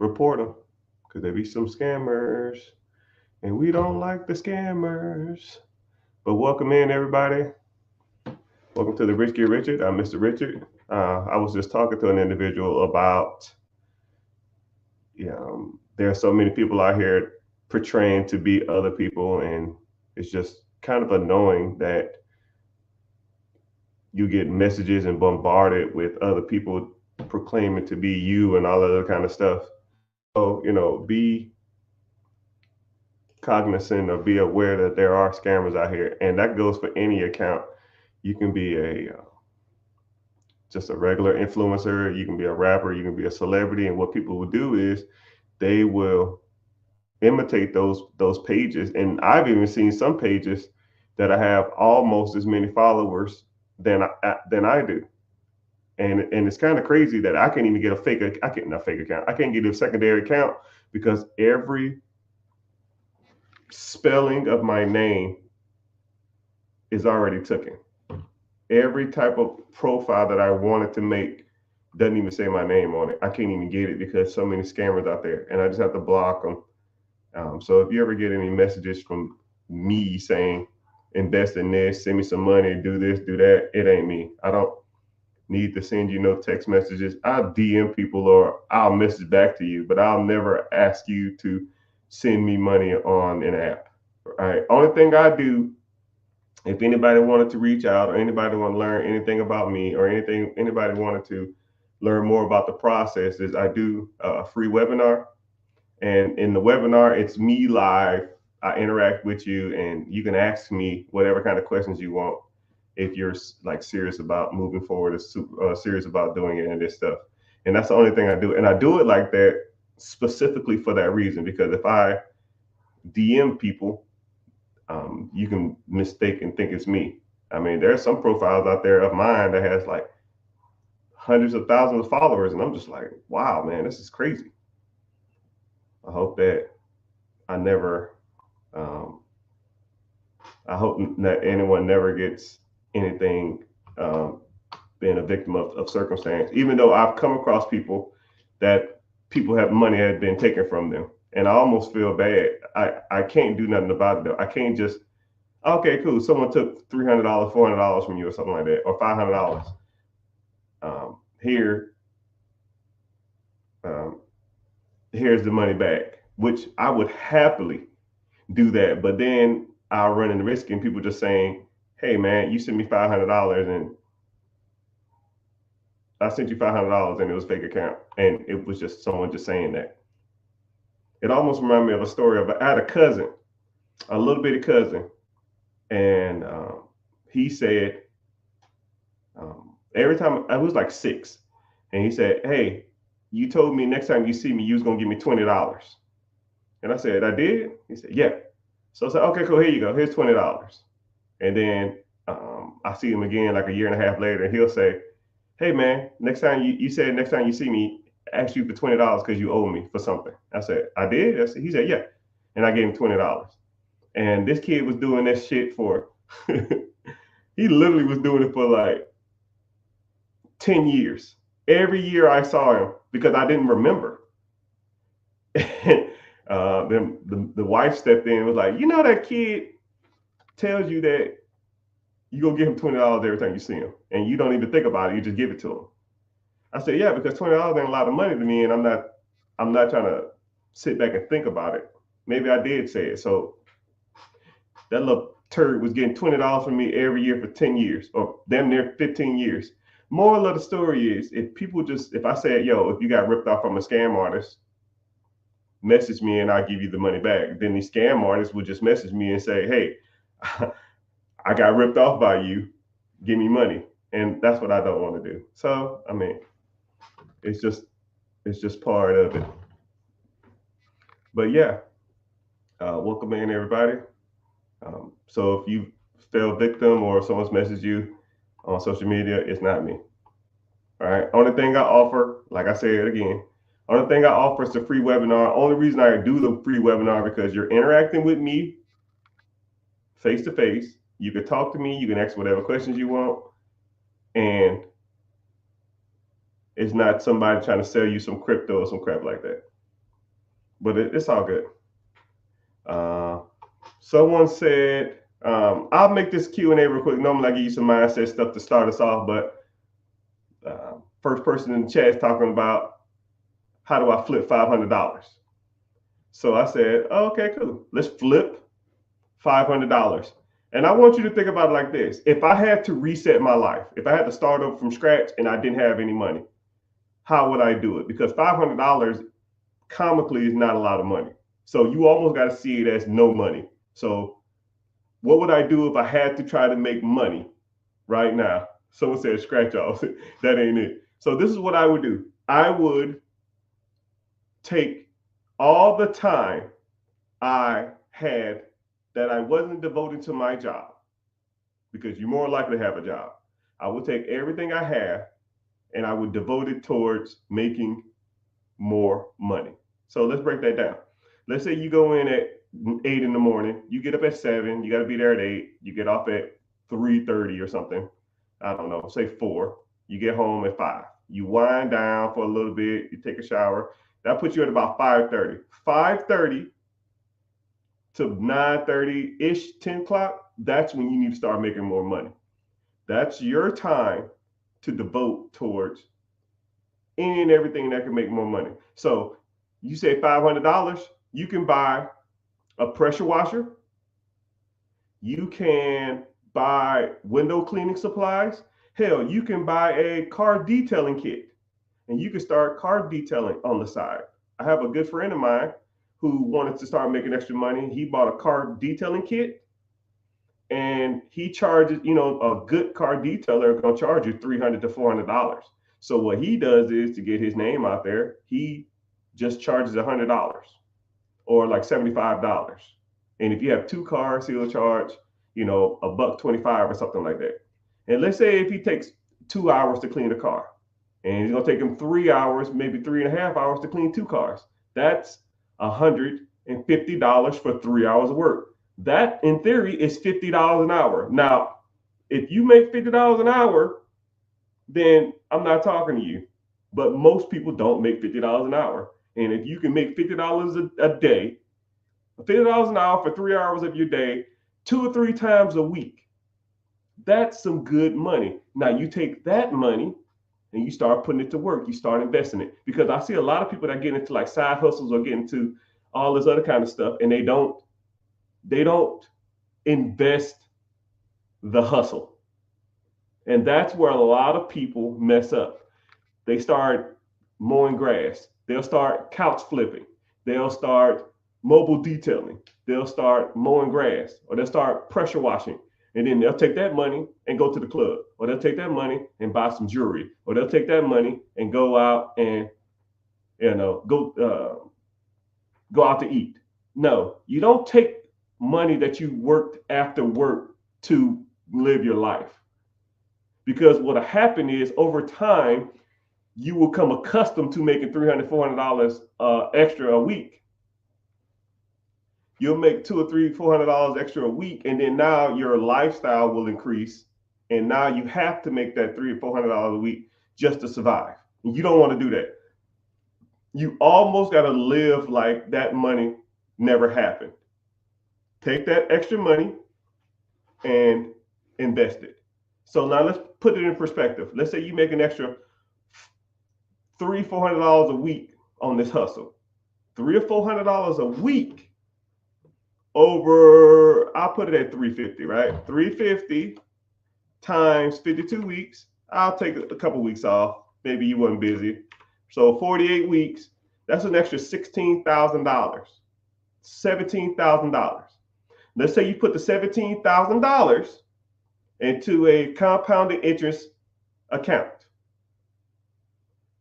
report them because there be some scammers, and we don't like the scammers. But welcome in, everybody. Welcome to the Rich Get Richard. I'm Mr. Richard. I was just talking to an individual about, there are so many people out here portraying to be other people, and it's just kind of annoying that you get messages and bombarded with other people proclaiming to be you and all other kind of stuff. So, be cognizant or be aware that there are scammers out here, and that goes for any account. You can be a just a regular influencer, you can be a rapper, you can be a celebrity, and what people will do is they will imitate those pages. And I've even seen some pages that I have almost as many followers than I do. And it's kind of crazy that I can't even get a fake. I can't not fake account. I can't get a secondary account because every spelling of my name is already taken. Every type of profile that I wanted to make doesn't even say my name on it. I can't even get it because so many scammers out there, and I just have to block them. So if you ever get any messages from me saying invest in this, send me some money, do this, do that, it ain't me. I don't need to send you no text messages. I'll DM people or I'll message back to you, but I'll never ask you to send me money on an app. All right. Only thing I do, if anybody wanted to reach out or anybody want to learn anything about me or anything, anybody wanted to learn more about the process, is I do a free webinar. And in the webinar, it's me live. I interact with you, and you can ask me whatever kind of questions you want if you're like serious about moving forward, or serious about doing it and this stuff. And that's the only thing I do. And I do it like that specifically for that reason, because if I DM people, you can mistake and think it's me. I mean, there's some profiles out there of mine that has like hundreds of thousands of followers, and I'm just like, wow, man, this is crazy. I hope that I never, um, I hope that anyone never gets anything, being a victim of circumstance, even though I've come across people that people have money had been taken from them. And I almost feel bad. I can't do nothing about it though. I can't just, okay, cool. Someone took $300, $400 from you or something like that, or $500. Here, um, here's the money back, which I would happily do that. But then I'll run in the risk and people just saying, hey man, you sent me $500 and I sent you $500 and it was fake account. And it was just someone just saying that. It almost reminded me of a story of I had a cousin, a little bitty cousin, and he said, every time I was like 6, and he said, hey, you told me next time you see me, you was gonna give me $20. And I said, I did? He said, yeah. So I said, okay, cool, here you go. Here's $20. And then I see him again like a year and a half later, and he'll say, hey man, next time you said next time you see me, ask you for $20 because you owe me for something. I said, I did? He said, yeah. And I gave him $20. And this kid was doing that shit for he literally was doing it for like 10 years. Every year I saw him because I didn't remember. Then the wife stepped in and was like, that kid tells you that you go give him $20 every time you see him, and you don't even think about it. You just give it to him. I said, yeah, because $20 ain't a lot of money to me, and I'm not trying to sit back and think about it. Maybe I did say it. So that little turd was getting $20 from me every year for 10 years, or damn near 15 years. Moral of the story is, if I said, yo, if you got ripped off from a scam artist, message me and I'll give you the money back. Then these scam artists would just message me and say, hey, I got ripped off by you, give me money. And that's what I don't want to do. So, I mean, it's just part of it. But yeah, welcome in everybody. So if you fell victim or someone's messaged you on social media, it's not me. All right. Only thing I offer, like I said again, only thing I offer is the free webinar. Only reason I do the free webinar because you're interacting with me face to face. You can talk to me. You can ask whatever questions you want, and it's not somebody trying to sell you some crypto or some crap like that. but it's all good. Someone said, I'll make this Q&A real quick. Normally I give you some mindset stuff to start us off, but first person in the chat is talking about how do I flip $500? So I said, oh, okay, cool. Let's flip $500. And I want you to think about it like this. If I had to reset my life, if I had to start over from scratch and I didn't have any money, how would I do it? Because $500 comically is not a lot of money. So you almost got to see it as no money. So what would I do if I had to try to make money right now? Someone said scratch off. That ain't it. So this is what I would do. I would take all the time I had that I wasn't devoted to my job, because you're more likely to have a job. I would take everything I have and I would devote it towards making more money. So let's break that down. Let's say you go in at 8 in the morning, you get up at 7, you got to be there at 8, you get off at 3:30 or something. I don't know, say 4. You get home at 5. You wind down for a little bit, you take a shower. That puts you at about 5:30. 5:30 to 9:30-ish, 10 o'clock, that's when you need to start making more money. That's your time to devote towards any and everything that can make more money. So you say $500, you can buy a pressure washer. You can buy window cleaning supplies. Hell, you can buy a car detailing kit and you can start car detailing on the side. I have a good friend of mine who wanted to start making extra money. He bought a car detailing kit and he charges, a good car detailer is going to charge you $300 to $400. So what he does is, to get his name out there, he just charges $100 or like $75. And if you have 2 cars, he'll charge, $1.25 or something like that. And let's say if he takes 2 hours to clean a car, and it's going to take him 3 hours, maybe 3.5 hours to clean 2 cars. That's $150 for 3 hours of work. That, in theory, is $50 an hour. Now, if you make $50 an hour, then I'm not talking to you. But most people don't make $50 an hour. And if you can make $50 a day, $50 an hour for 3 hours of your day, 2 or 3 times a week, that's some good money. Now, you take that money and you start putting it to work. You start investing it. Because I see a lot of people that get into like side hustles or get into all this other kind of stuff, and they don't invest the hustle. And that's where a lot of people mess up. They start mowing grass. They'll start couch flipping. They'll start mobile detailing. They'll start mowing grass, or they'll start pressure washing. And then they'll take that money and go to the club, or they'll take that money and buy some jewelry, or they'll take that money and go out and go out to eat. No, you don't take money that you worked after work to live your life. Because what'll happen is, over time, you will become accustomed to making $300, $400 extra a week. You'll make $200 or $400 extra a week, and then now your lifestyle will increase, and now you have to make that $300 or $400 a week just to survive. And you don't want to do that. You almost got to live like that money never happened. Take that extra money and invest it. So now let's put it in perspective. Let's say you make an extra $300, $400 a week on this hustle. $300 or $400 a week over, I'll put it at 350, right? 350 times 52 weeks. I'll take a couple weeks off. Maybe you weren't busy. So 48 weeks, that's an extra $16,000, $17,000. Let's say you put the $17,000 into a compounded interest account.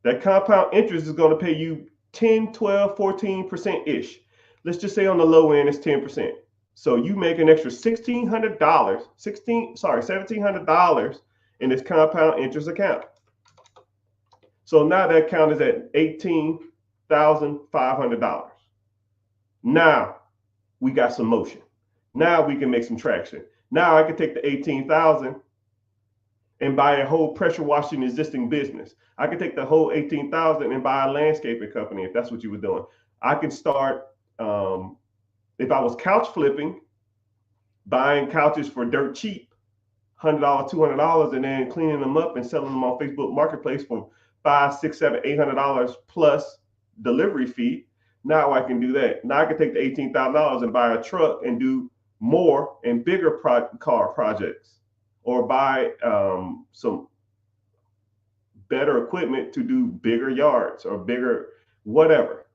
That compound interest is going to pay you 10, 12, 14%-ish. Let's just say on the low end, it's 10%. So you make an extra $1,700 in this compound interest account. So now that account is at $18,500. Now we got some motion. Now we can make some traction. Now I can take the $18,000 and buy a whole pressure washing existing business. I can take the whole 18,000 and buy a landscaping company if that's what you were doing. I can start, if I was couch flipping, buying couches for dirt cheap, $100, $200, and then cleaning them up and selling them on Facebook Marketplace for $500, $600, $700, $800 plus delivery fee. Now I can do that. Now I can take the $18,000 and buy a truck and do more and bigger car projects, or buy some better equipment to do bigger yards or bigger whatever.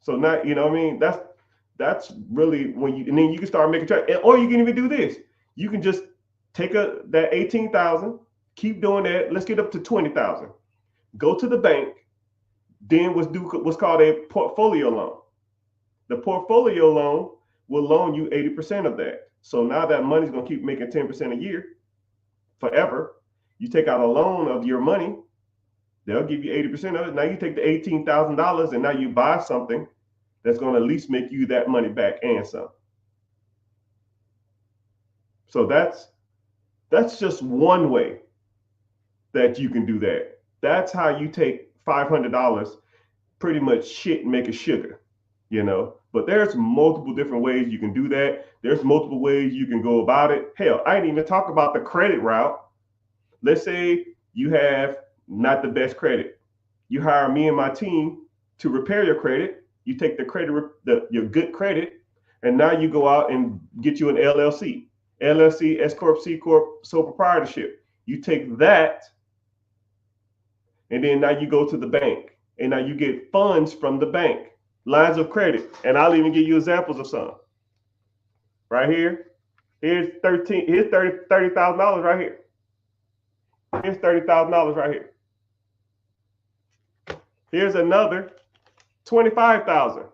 So now, you know what I mean? That's really when you, and then you can start making track, or you can even do this. You can just take that 18,000, keep doing that. Let's get up to 20,000. Go to the bank. Then what's called a portfolio loan. The portfolio loan will loan you 80% of that. So now that money's going to keep making 10% a year forever. You take out a loan of your money, they'll give you 80% of it. Now you take the $18,000 and now you buy something that's going to at least make you that money back and some. So that's just one way that you can do that. That's how you take $500, pretty much shit, and make it sugar, you know. But there's multiple different ways you can do that. There's multiple ways you can go about it. Hell, I didn't even talk about the credit route. Let's say you have not the best credit. You hire me and my team to repair your credit. You take the credit, your good credit, and now you go out and get you an LLC, S Corp, C Corp, sole proprietorship. You take that, and then now you go to the bank, and now you get funds from the bank, lines of credit, and I'll even give you examples of some. Right here, here's $30,000 right here. Here's $30,000 right here. Here's another 25,000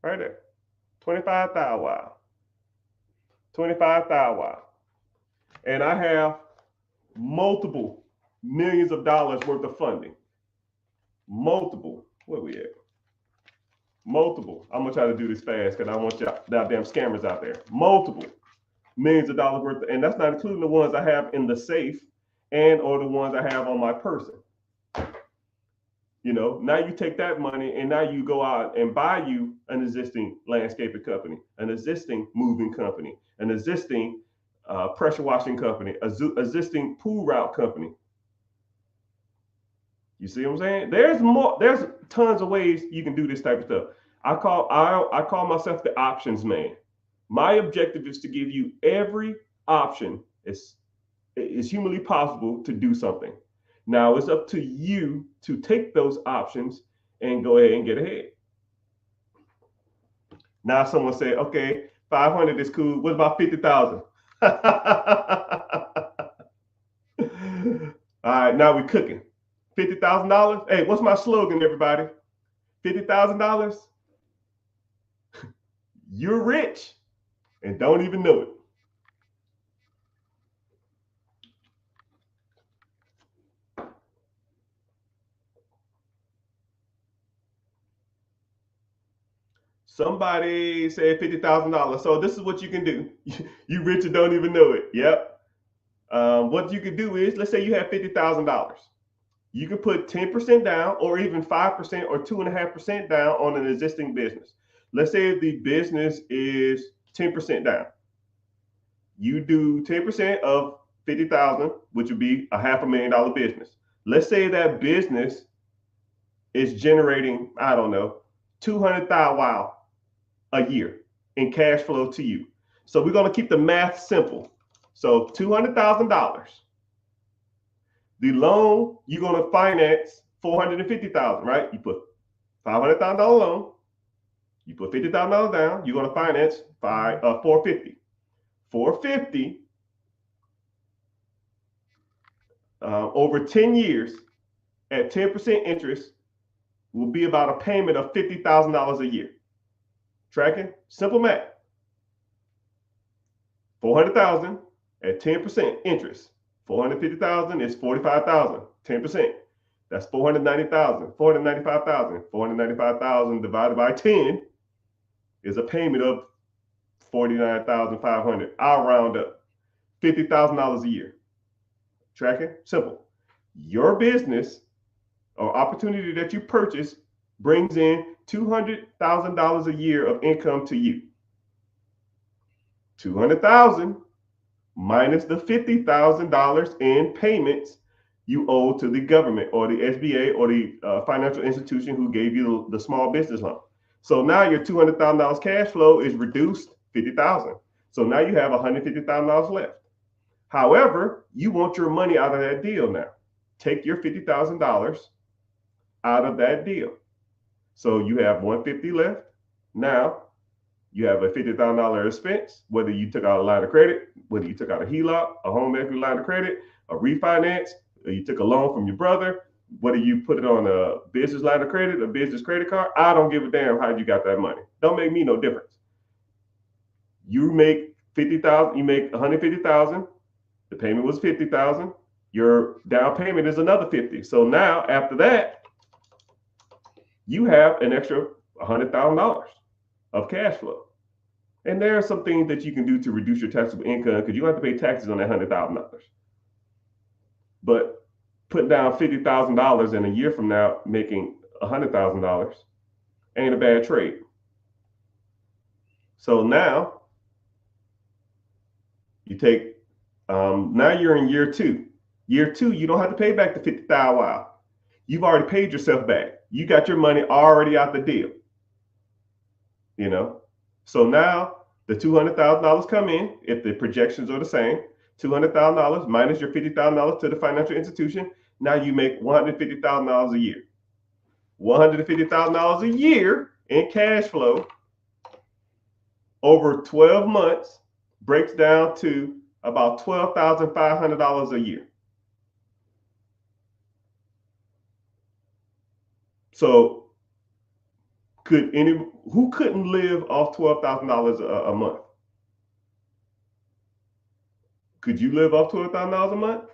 right there. 25,000. Wow. 25,000. Wow. And I have multiple millions of dollars worth of funding. Multiple. Where we at? Multiple. I'm gonna try to do this fast because I want y'all damn scammers out there. Multiple millions of dollars worth, and that's not including the ones I have in the safe and or the ones I have on my person. You know, now you take that money and now you go out and buy you an existing landscaping company, an existing moving company, an existing pressure washing company, existing pool route company. You see what I'm saying? There's tons of ways you can do this type of stuff. I call myself the options man. My objective is to give you every option as humanly possible to do something. Now it's up to you to take those options and go ahead and get ahead. Now someone say, okay, 500 is cool. What about 50,000? All right, now we're cooking. $50,000. Hey, what's my slogan, everybody? $50,000. You're rich and don't even know it. Somebody said $50,000. So this is what you can do. You rich and don't even know it. Yep. What you can do is, let's say you have $50,000. You can put 10% down, or even 5% or 2.5% down on an existing business. Let's say the business is 10% down. You do 10% of 50,000, which would be a $500,000 business. Let's say that business is generating, I don't know, 200,000 a year in cash flow to you. So we're going to keep the math simple. So $200,000. The loan, you're going to finance $450,000, right? You put $500,000 loan, you put $50,000 down, you're going to finance $450,000. $450,000 over 10 years at 10% interest will be about a payment of $50,000 a year. Tracking? Simple math. $400,000 at 10% interest. $450,000 is $45,000. 10%. That's $490,000. $495,000. $495,000 divided by 10 is a payment of $49,500. I'll round up. $50,000 a year. Tracking? Simple. Your business or opportunity that you purchase brings in $200,000 a year of income to you. 200,000 minus the $50,000 in payments you owe to the government or the SBA or the financial institution who gave you the small business loan. So now your $200,000 cash flow is reduced 50,000. So now you have $150,000 left. However, you want your money out of that deal now. Take your $50,000 out of that deal. So you have $150 left. Now you have a $50,000 expense, whether you took out a line of credit, whether you took out a HELOC, a home equity line of credit, a refinance, or you took a loan from your brother, whether you put it on a business line of credit, a business credit card. I don't give a damn how you got that money. Don't make me no difference. You make 50,000, you make 150,000. The payment was 50,000. Your down payment is another 50. So now after that, you have an extra $100,000 of cash flow. And there are some things that you can do to reduce your taxable income because you don't have to pay taxes on that $100,000. But putting down $50,000 in a year from now, making $100,000 ain't a bad trade. So now you take, now you're in year two. Year two, you don't have to pay back the $50,000. Wow. You've already paid yourself back. You got your money already out the deal. You know, so now the $200,000 come in if the projections are the same. $200,000 minus your $50,000 to the financial institution. Now you make $150,000 a year. $150,000 a year in cash flow over 12 months breaks down to about $12,500 a year. So who couldn't live off $12,000 a month? Could you live off $12,000 a month?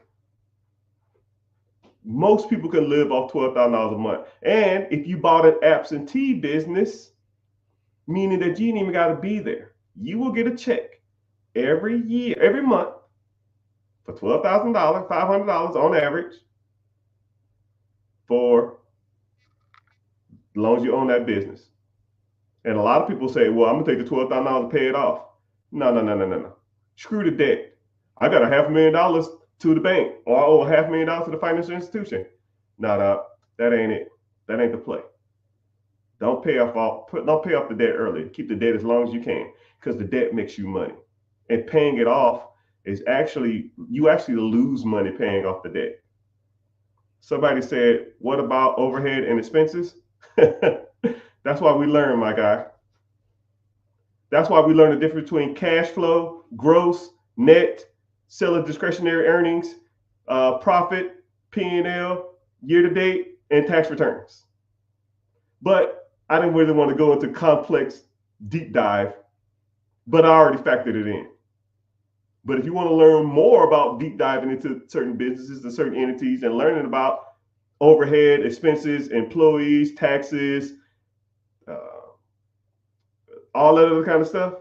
Most people can live off $12,000 a month. And if you bought an absentee business, meaning that you didn't even got to be there, you will get a check every year, every month for $12,000, $500 on average for as long as you own that business. And a lot of people say, well, I'm going to take the $12,000 and pay it off. No. Screw the debt. I got $500,000 to the bank, or I owe $500,000 to the financial institution. No, that ain't it. That ain't the play. Don't pay off the debt early. Keep the debt as long as you can, because the debt makes you money. And paying it off is you actually lose money paying off the debt. Somebody said, what about overhead and expenses? That's why we learn, my guy. That's why we learn the difference between cash flow, gross, net, seller discretionary earnings, profit, P&L, year to date, and tax returns. But I didn't really want to go into complex deep dive, but I already factored it in. But if you want to learn more about deep diving into certain businesses and certain entities and learning about overhead, expenses, employees, taxes, all that other kind of stuff,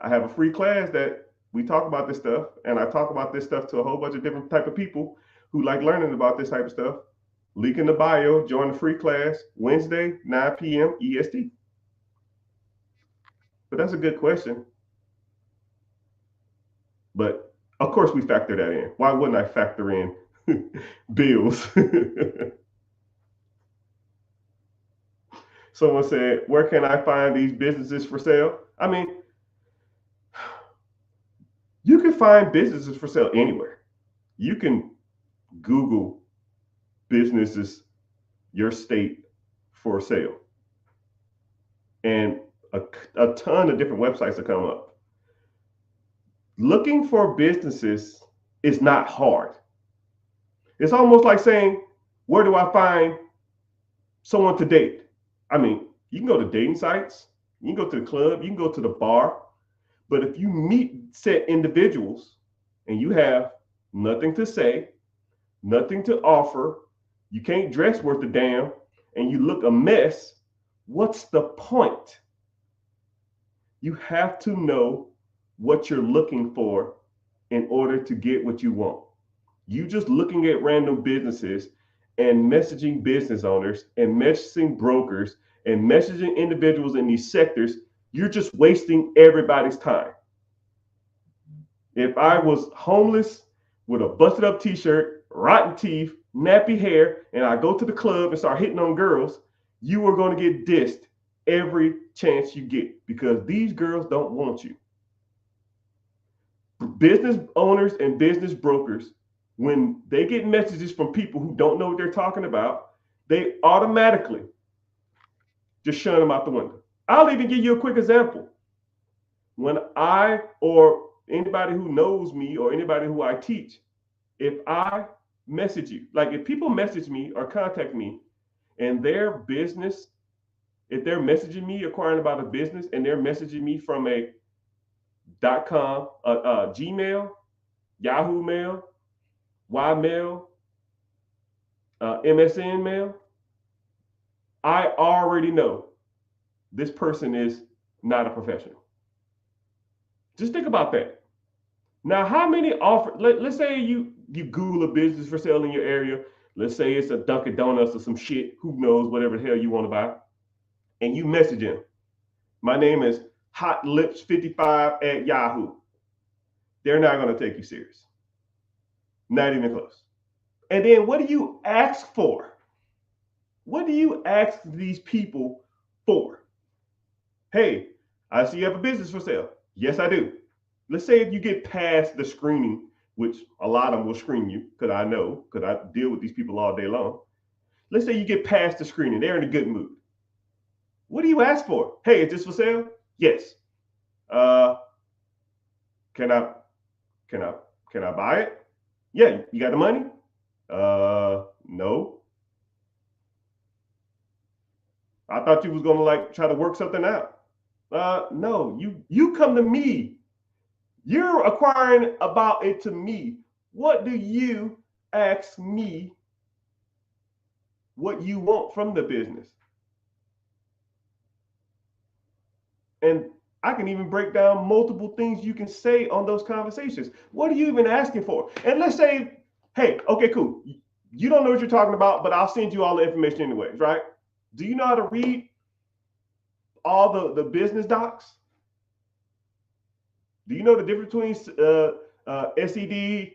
I have a free class that we talk about this stuff, and I talk about this stuff to a whole bunch of different type of people who like learning about this type of stuff. Link in the bio, join the free class, Wednesday, 9 p.m. EST. But that's a good question. But of course we factor that in. Why wouldn't I factor in bills? Someone said, where can I find these businesses for sale? I mean, you can find businesses for sale anywhere. You can Google businesses, your state for sale. And a ton of different websites will come up. Looking for businesses is not hard. It's almost like saying, where do I find someone to date? I mean, you can go to dating sites, you can go to the club, you can go to the bar. But if you meet set individuals and you have nothing to say, nothing to offer, you can't dress worth a damn, and you look a mess, what's the point? You have to know what you're looking for in order to get what you want. You just looking at random businesses and messaging business owners and messaging brokers and messaging individuals in these sectors, you're just wasting everybody's time. If I was homeless with a busted up t-shirt, rotten teeth, nappy hair, and I go to the club and start hitting on girls, you are going to get dissed every chance you get because these girls don't want you. Business owners and business brokers, when they get messages from people who don't know what they're talking about, they automatically just shun them out the window. I'll even give you a quick example. When I or anybody who knows me or anybody who I teach, if I message you, like if people message me or contact me and their business, if they're messaging me inquiring about a business and they're messaging me from a .com, Gmail, Yahoo Mail, Ymail, MSN Mail, I already know this person is not a professional. Just think about that. Now, how many offer? Let's say you Google a business for sale in your area. Let's say it's a Dunkin' Donuts or some shit. Who knows? Whatever the hell you want to buy, and you message him. My name is Hot Lips 55 at Yahoo. They're not going to take you serious. Not even close. And then what do you ask for? What do you ask these people for? Hey, I see you have a business for sale. Yes, I do. Let's say if you get past the screening, which a lot of them will screen you, because I know, because I deal with these people all day long. Let's say you get past the screening, they're in a good mood. What do you ask for? Hey, is this for sale? Yes. Can I buy it? Yeah, you got the money? No. I thought you was gonna like try to work something out. No, you come to me. You're acquiring about it to me. What do you ask me what you want from the business? And I can even break down multiple things you can say on those conversations. What are you even asking for? And let's say, hey, okay, cool. You don't know what you're talking about, but I'll send you all the information anyways, right? Do you know how to read all the business docs? Do you know the difference between SED,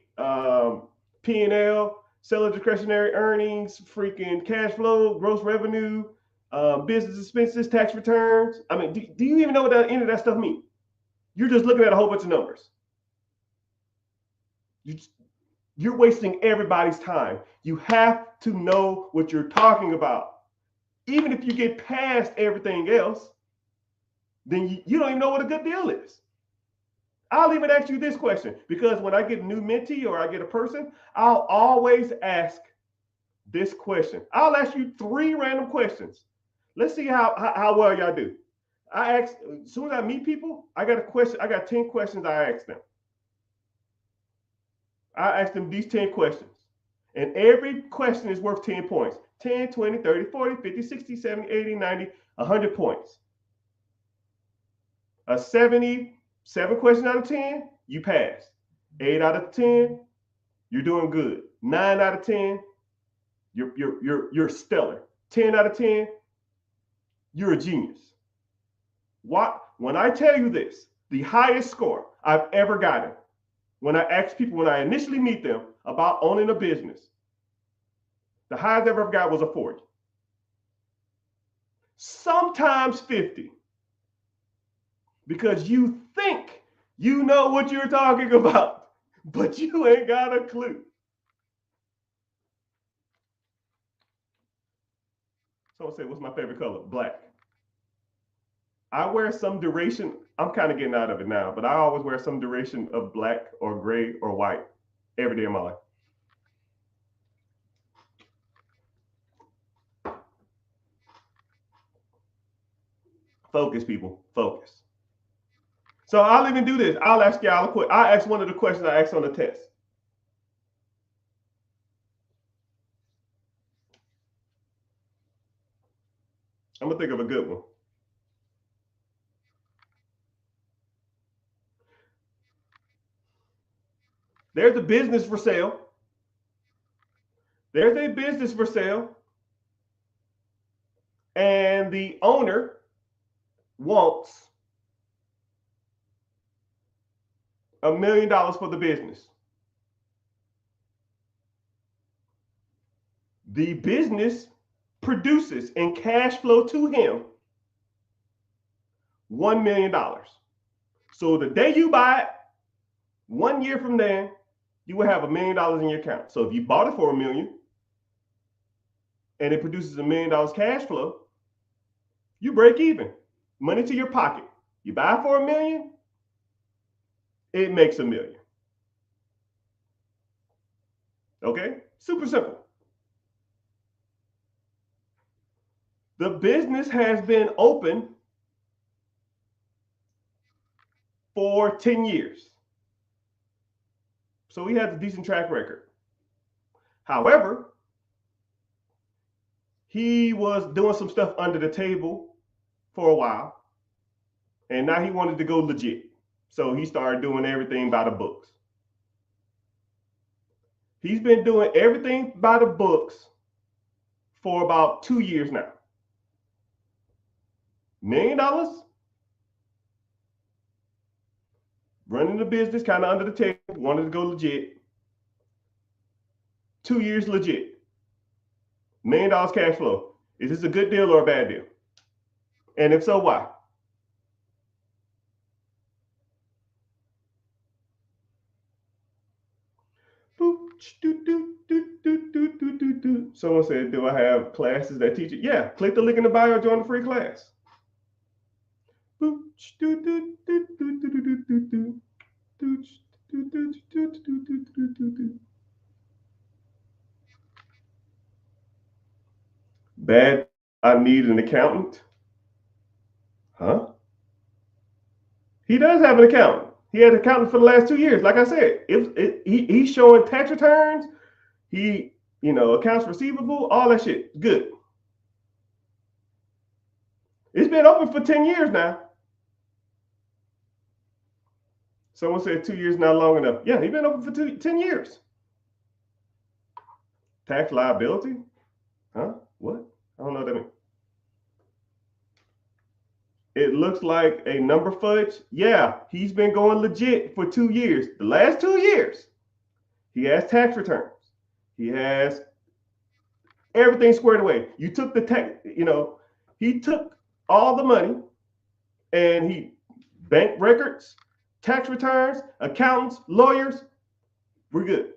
P&L, seller discretionary earnings, freaking cash flow, gross revenue, business expenses, tax returns? I mean, do you even know what any of that stuff means? You're just looking at a whole bunch of numbers. You're wasting everybody's time. You have to know what you're talking about. Even if you get past everything else, then you don't even know what a good deal is. I'll even ask you this question because when I get a new mentee or I get a person, I'll always ask this question. I'll ask you 3 random questions. Let's see how well y'all do. I ask, as soon as I meet people, I got a question. I got 10 questions I ask them. I ask them these 10 questions. And every question is worth 10 points. 10, 20, 30, 40, 50, 60, 70, 80, 90, 100 points. A 77 question out of 10, you pass. 8 out of 10, you're doing good. 9 out of 10, you're stellar. 10 out of 10, you're a genius. When I tell you this, the highest score I've ever gotten, when I ask people, when I initially meet them about owning a business, the highest I ever got was a 40. Sometimes 50. Because you think you know what you're talking about, but you ain't got a clue. Someone said, what's my favorite color? Black. I wear some duration. I'm kind of getting out of it now, but I always wear some duration of black or gray or white every day of my life. Focus, people. Focus. So I'll even do this. I'll ask y'all a question. I'll ask one of the questions I asked on the test. I'm going to think of a good one. There's a business for sale. There's a business for sale. And the owner wants $1 million for the business. The business produces in cash flow to him $1 million. So the day you buy it, 1 year from then, you will have $1 million in your account. So if you bought it for $1 million and it produces $1 million cash flow, you break even. Money to your pocket. You buy for $1 million, it makes $1 million. Okay? Super simple. The business has been open for 10 years. So he has a decent track record. However, he was doing some stuff under the table for a while, and now he wanted to go legit. So he started doing everything by the books. He's been doing everything by the books for about 2 years now. $1 million, running the business kind of under the table, wanted to go legit. 2 years legit. $1 million cash flow. Is this a good deal or a bad deal? And if so, why? Someone said, do I have classes that teach it? Yeah, click the link in the bio, join the free class. Bad, I need an accountant. Huh? He does have an accountant. He had an accountant for the last 2 years. Like I said, he's showing tax returns. He, accounts receivable, all that shit. Good. It's been open for 10 years now. Someone said 2 years not long enough. Yeah, he's been open for 10 years. Tax liability? Huh? What? I don't know what that means. It looks like a number fudge. Yeah, he's been going legit for 2 years. The last 2 years, he has tax returns. He has everything squared away. You took the tax, he took all the money and he bank records, tax returns, accountants, lawyers. We're good.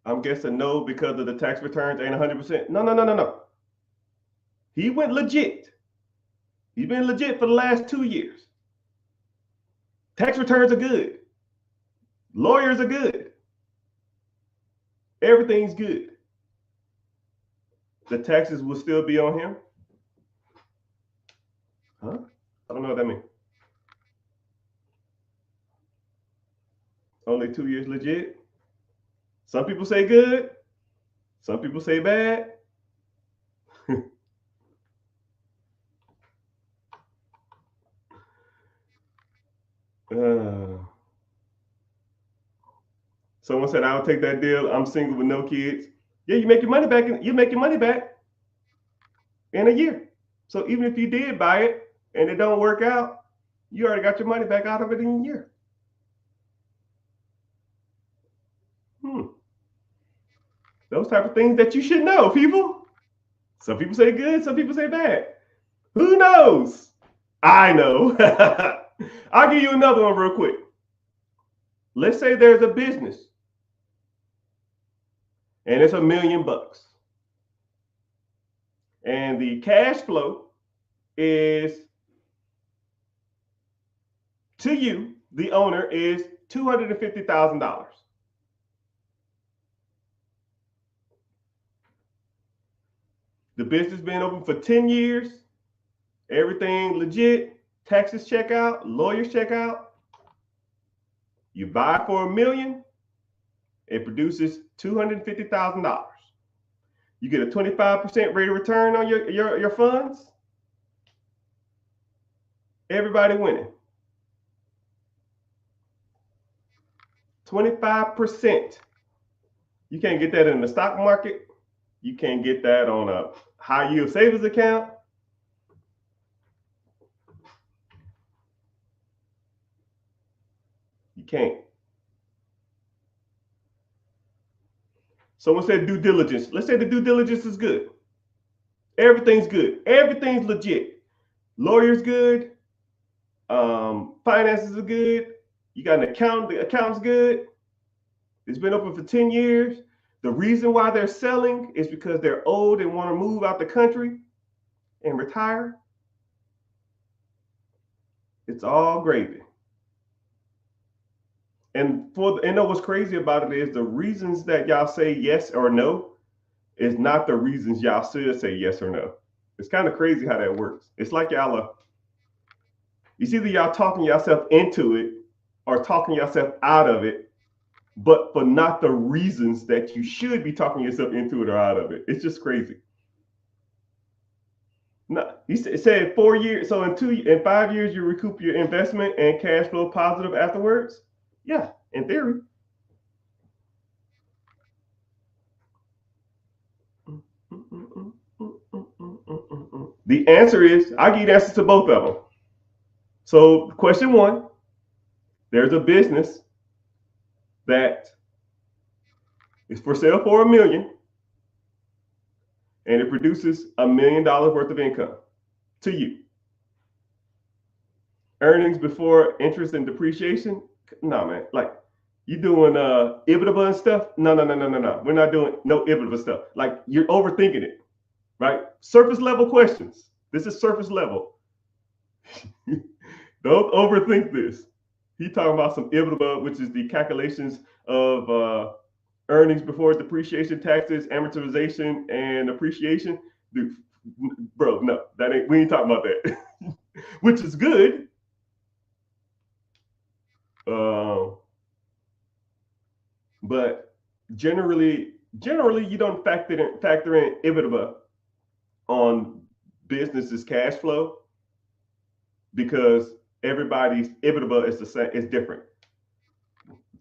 I'm guessing no, because of the tax returns ain't 100%. No. He went legit. He's been legit for the last 2 years. Tax returns are good. Lawyers are good. Everything's good. The taxes will still be on him. Huh? I don't know what that means. Only 2 years legit. Some people say good. Some people say bad. Someone said, I would take that deal. I'm single with no kids. Yeah, you make your money back. You make your money back in a year. So even if you did buy it and it don't work out, you already got your money back out of it in a year. Those type of things that you should know, people. Some people say good, some people say bad. Who knows? I know. I'll give you another one real quick. Let's say there's a business and it's $1 million. And the cash flow is, to you, the owner, is $250,000. The business been open for 10 years. Everything legit. Taxes check out. Lawyers check out. You buy for $1 million. It produces $250,000. You get a 25% rate of return on your funds. Everybody winning. 25%. You can't get that in the stock market. You can't get that on a high yield savings account. You can't. Someone said due diligence. Let's say the due diligence is good. Everything's good. Everything's legit. Lawyer's good. Finances are good. You got an accountant. The accountant's good. It's been open for 10 years. The reason why they're selling is because they're old and want to move out the country and retire. It's all gravy. And what's crazy about it is the reasons that y'all say yes or no is not the reasons y'all should say yes or no. It's kind of crazy how that works. It's like it's either y'all talking yourself into it or talking yourself out of it, but for not the reasons that you should be talking yourself into it or out of it. It's just crazy. No, he said 4 years. So in 5 years, you recoup your investment and cash flow positive afterwards. Yeah, in theory. The answer is, I give you the answers to both of them. So question one, there's a business that is for sale for $1 million and it produces $1 million worth of income to you. Earnings before interest and depreciation? No, man. Like, you doing EBITDA and stuff? No. We're not doing no EBITDA stuff. Like, you're overthinking it, right? Surface level questions. This is surface level. Don't overthink this. He talking about some EBITDA, which is the calculations of earnings before depreciation, taxes, amortization, and appreciation. Dude, bro, no, we ain't talking about that. Which is good. But generally you don't factor in EBITDA on business's cash flow because everybody's EBITDA is the same, is different.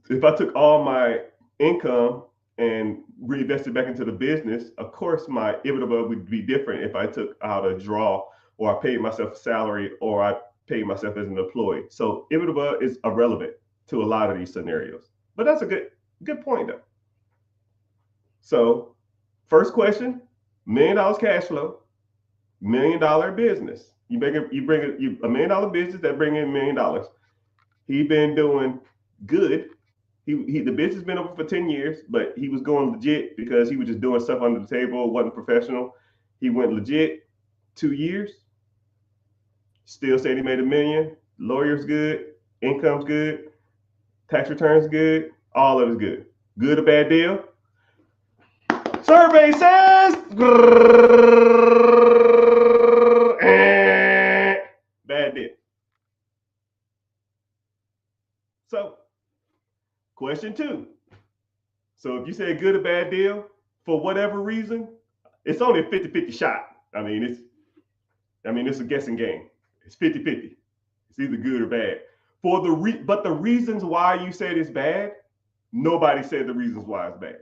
If I took all my income and reinvested back into the business, of course my EBITDA would be different if I took out a draw or I paid myself a salary or I paid myself as an employee. So EBITDA is irrelevant to a lot of these scenarios. But that's a good point though. So first question, $1 million cash flow, $1 million business. You bring $1 million business that bring in $1 million. He been doing good. The business been open for 10 years, but he was going legit because he was just doing stuff under the table, wasn't professional. He went legit 2 years. Still said he made $1 million. Lawyer's good, income's good, tax returns good, all of it's good. Good or bad deal? Survey says bad deal. So, question 2. So if you say good or bad deal, for whatever reason, it's only a 50-50 shot. I mean, it's a guessing game. It's 50-50. It's either good or bad. But the reasons why you said it's bad, nobody said the reasons why it's bad.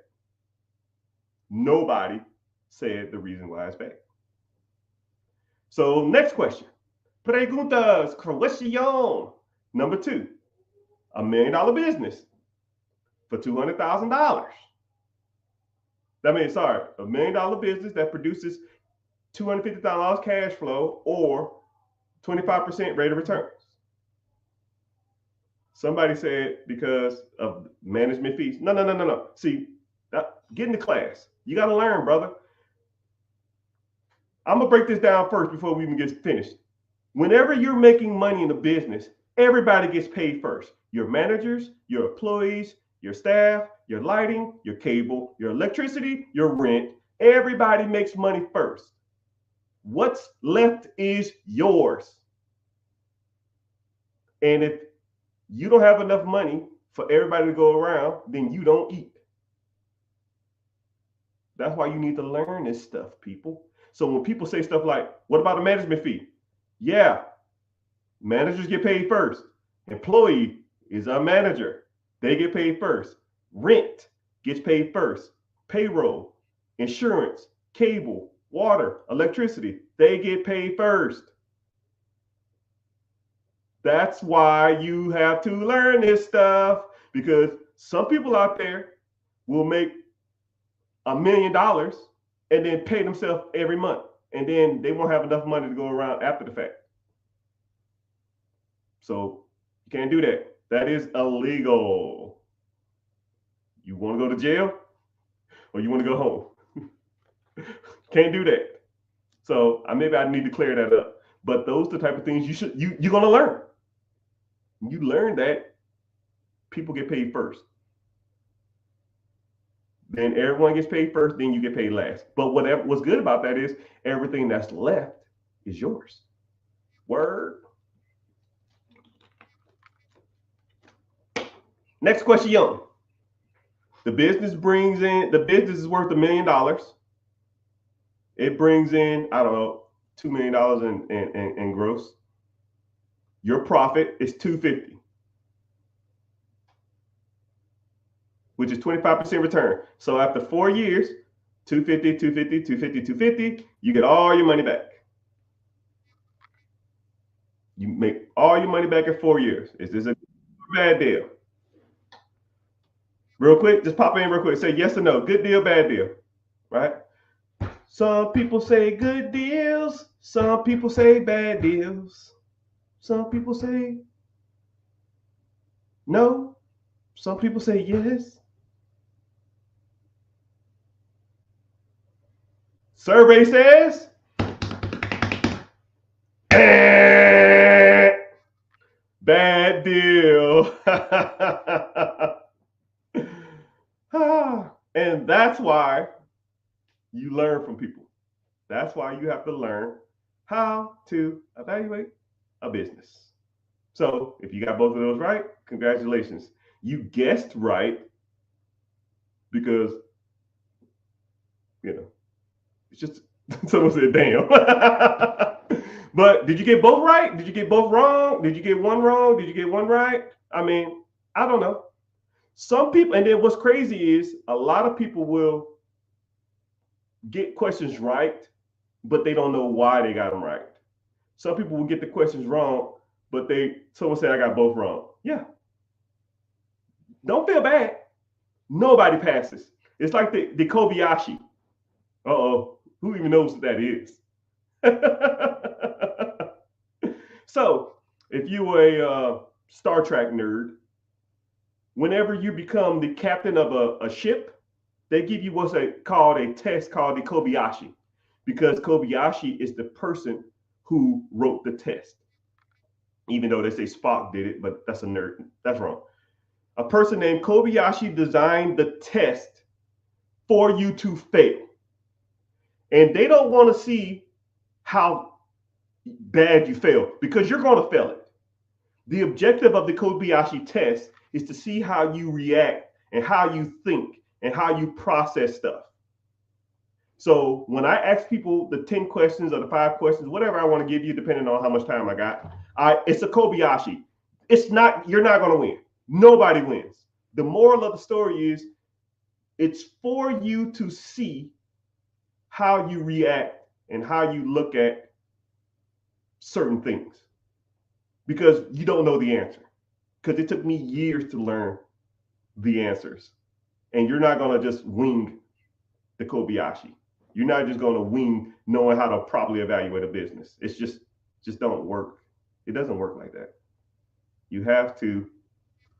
Nobody said the reason why it's bad. So next question. Preguntas, question. Number 2. $1 million business for $200,000. $1 million business that produces $250,000 cash flow or 25% rate of returns. Somebody said because of management fees. No. See, get into class. You got to learn, brother. I'm going to break this down first before we even get finished. Whenever you're making money in a business, everybody gets paid first. Your managers, your employees, your staff, your lighting, your cable, your electricity, your rent. Everybody makes money first. What's left is yours. And if you don't have enough money for everybody to go around, then you don't eat. That's why you need to learn this stuff, people. So when people say stuff like, what about a management fee? Yeah, managers get paid first. Employee is a manager. They get paid first. Rent gets paid first. Payroll, insurance, cable, water, electricity, they get paid first. That's why you have to learn this stuff, because some people out there will make $1 million and then pay themselves every month, and then they won't have enough money to go around after the fact. So you can't do that. That is illegal. You want to go to jail or you want to go home? Can't do that. So maybe I need to clear that up. But those are the type of things you're gonna learn. You learn that people get paid first. Then everyone gets paid first, then you get paid last. But what's good about that is everything that's left is yours. Word. Next question. The business is worth $1 million. It brings in, I don't know, $2 million in gross. Your profit is $250, which is 25% return. So after 4 years, 250, 250, 250, 250, you get all your money back. You make all your money back in 4 years. Is this a bad deal? Real quick, just pop in real quick. Say yes or no. Good deal, bad deal. Right? Some people say good deals. Some people say bad deals. Some people say no. Some people say yes. Survey says bad deal. And that's why you learn from people. That's why you have to learn how to evaluate a business. So if you got both of those right, congratulations. You guessed right because, it's just someone said, damn. But did you get both right? Did you get both wrong? Did you get one wrong? Did you get one right? I mean, I don't know. Some people, and then what's crazy is a lot of people will get questions right, but they don't know why they got them right. Some people will get the questions wrong, but someone said I got both wrong. Yeah. Don't feel bad. Nobody passes. It's like the Kobayashi. Uh-oh. Who even knows what that is? So if you were a Star Trek nerd, whenever you become the captain of a ship, they give you what's called a test called the Kobayashi, because Kobayashi is the person who wrote the test. Even though they say Spock did it, but that's a nerd. That's wrong. A person named Kobayashi designed the test for you to fail. And they don't want to see how bad you fail, because you're going to fail it. The objective of the Kobayashi test is to see how you react and how you think and how you process stuff. So when I ask people the 10 questions or the 5 questions, whatever I want to give you, depending on how much time I got, it's a Kobayashi. You're not going to win. Nobody wins. The moral of the story is it's for you to see how you react and how you look at certain things, because you don't know the answer. Because it took me years to learn the answers, and you're not going to just wing the Kobayashi. You're not just going to wing knowing how to properly evaluate a business. It's just don't work. It doesn't work like that. You have to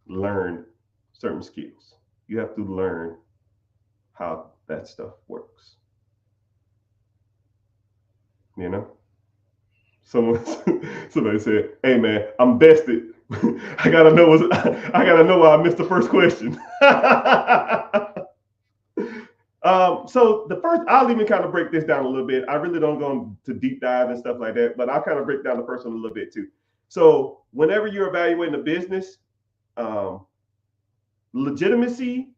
learn certain skills. You have to learn how that stuff works. Somebody said, "Hey man, I'm bested. I gotta know why I missed the first question." So the first, I'll even kind of break this down a little bit. I really don't go into deep dive and stuff like that, but I'll kind of break down the first one a little bit too. So whenever you're evaluating a business, legitimacy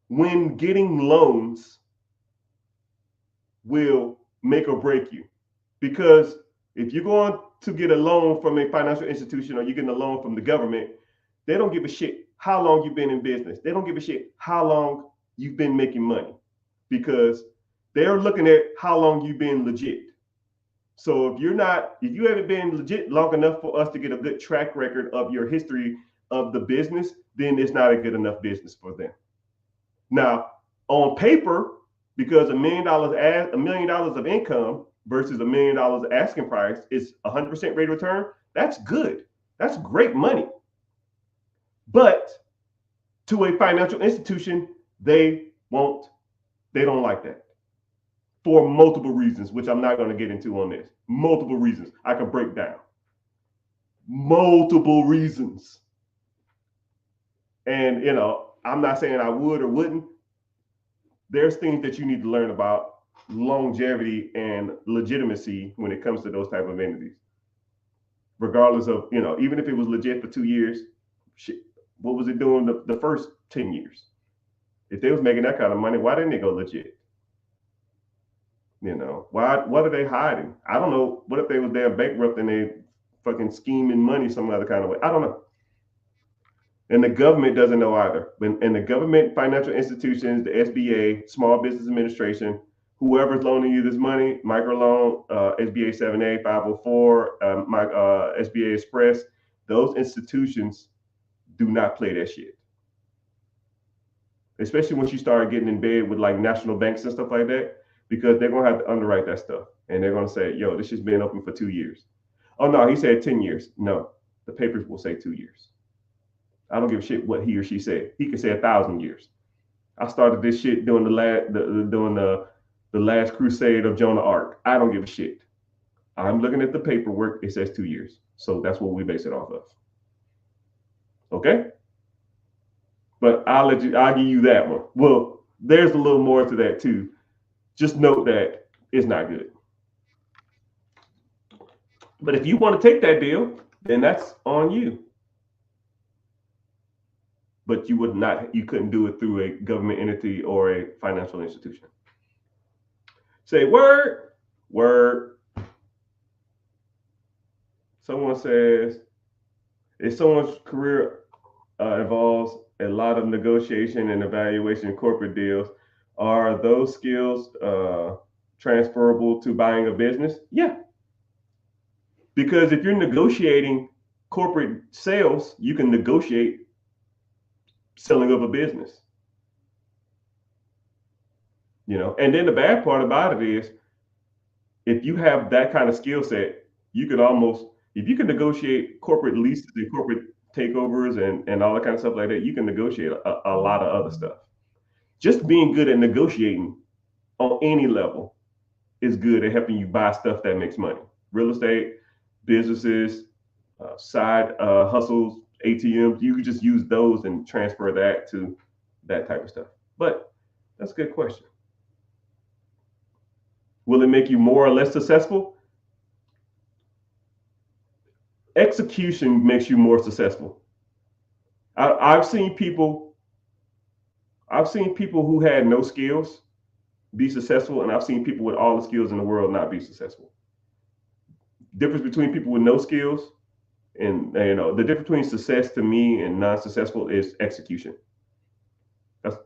when getting loans will make or break you. Because if you're going to get a loan from a financial institution or you're getting a loan from the government, they don't give a shit how long you've been in business. They don't give a shit how long you've been making money, because they're looking at how long you've been legit. So if you haven't been legit long enough for us to get a good track record of your history of the business, then it's not a good enough business for them. Now, on paper, because $1 million of income versus $1 million asking price is 100% rate of return, that's good. That's great money. But to a financial institution, they don't like that for multiple reasons, which I'm not going to get into on this. Multiple reasons. I can break down. Multiple reasons. And, I'm not saying I would or wouldn't. There's things that you need to learn about longevity and legitimacy when it comes to those type of entities. Regardless of, even if it was legit for 2 years, shit, what was it doing the first 10 years? If they was making that kind of money, why didn't they go legit? What are they hiding? I don't know. What if they was damn bankrupt and they fucking scheming money some other kind of way? I don't know. And the government doesn't know either. And the government, financial institutions, the SBA, Small Business Administration, whoever's loaning you this money, microloan, SBA 7A, 504, SBA Express, those institutions do not play that shit. Especially once you start getting in bed with like national banks and stuff like that, because they're going to have to underwrite that stuff. And they're going to say, yo, this has been open for 2 years. Oh, no, he said 10 years. No, the papers will say 2 years. I don't give a shit what he or she said. He could say 1,000 years. I started this shit during the last crusade of Joan of Arc. I don't give a shit. I'm looking at the paperwork. It says 2 years. So that's what we base it off of. Okay? But I'll give you that one. Well, there's a little more to that too. Just note that it's not good. But if you want to take that deal, then that's on you. But you couldn't do it through a government entity or a financial institution. Say word. Someone says, if someone's career involves a lot of negotiation and evaluation in corporate deals, are those skills transferable to buying a business? Yeah. Because if you're negotiating corporate sales, you can negotiate selling of a business. And then the bad part about it is, if you have that kind of skill set, you could if you can negotiate corporate leases and corporate takeovers and all that kind of stuff like that, you can negotiate a lot of other stuff. Just being good at negotiating on any level is good at helping you buy stuff that makes money. Real estate, businesses, side hustles, ATMs, you could just use those and transfer that to that type of stuff. But that's a good question. Will it make you more or less successful? Execution makes you more successful. I've seen people who had no skills be successful, and I've seen people with all the skills in the world not be successful. Difference between people with no skills and the difference between success to me and non-successful is execution.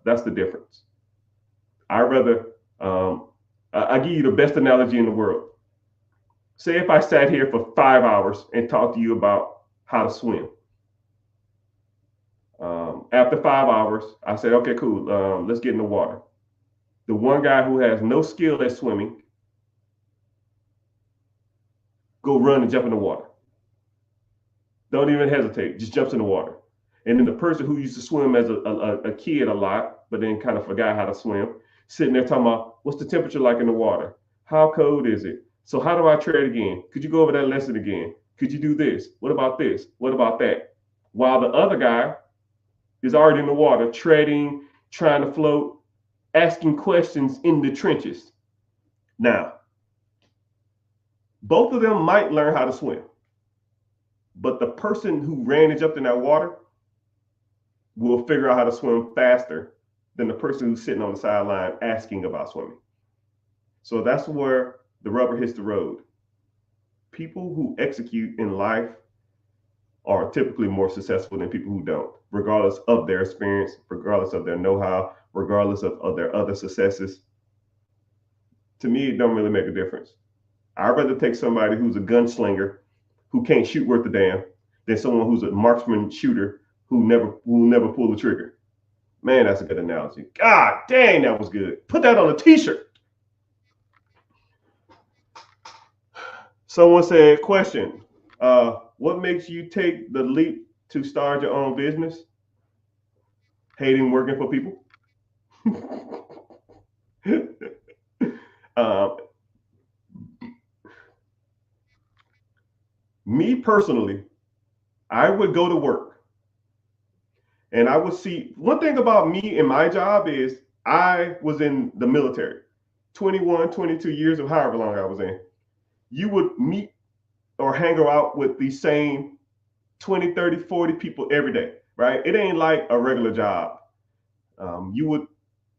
That's the difference. I rather I give you the best analogy in the world. Say if I sat here for 5 hours and talked to you about how to swim. After 5 hours, I said, okay, cool. Let's get in the water. The one guy who has no skill at swimming, go run and jump in the water. Don't even hesitate. Just jumps in the water. And then the person who used to swim as a kid a lot, but then kind of forgot how to swim, sitting there talking about, what's the temperature like in the water? How cold is it? So how do I tread again? Could you go over that lesson again? Could you do this? What about this? What about that? While the other guy is already in the water, treading, trying to float, asking questions in the trenches. Now, both of them might learn how to swim, but the person who ran and jumped in that water will figure out how to swim faster than the person who's sitting on the sideline asking about swimming. So that's where the rubber hits the road. People who execute in life are typically more successful than people who don't, regardless of their experience, regardless of their know-how, regardless of their other successes. To me, it don't really make a difference. I'd rather take somebody who's a gunslinger who can't shoot worth a damn than someone who's a marksman shooter who never pull the trigger. Man, that's a good analogy. God dang, that was good. Put that on a t-shirt. Someone said, question, what makes you take the leap to start your own business? Hating working for people. um, Me personally, I would go to work and I would see, one thing about me and my job is I was in the military, 21, 22 years of however long I was in. You would meet or hang out with the same 20, 30, 40 people every day, right? It ain't like a regular job. You would,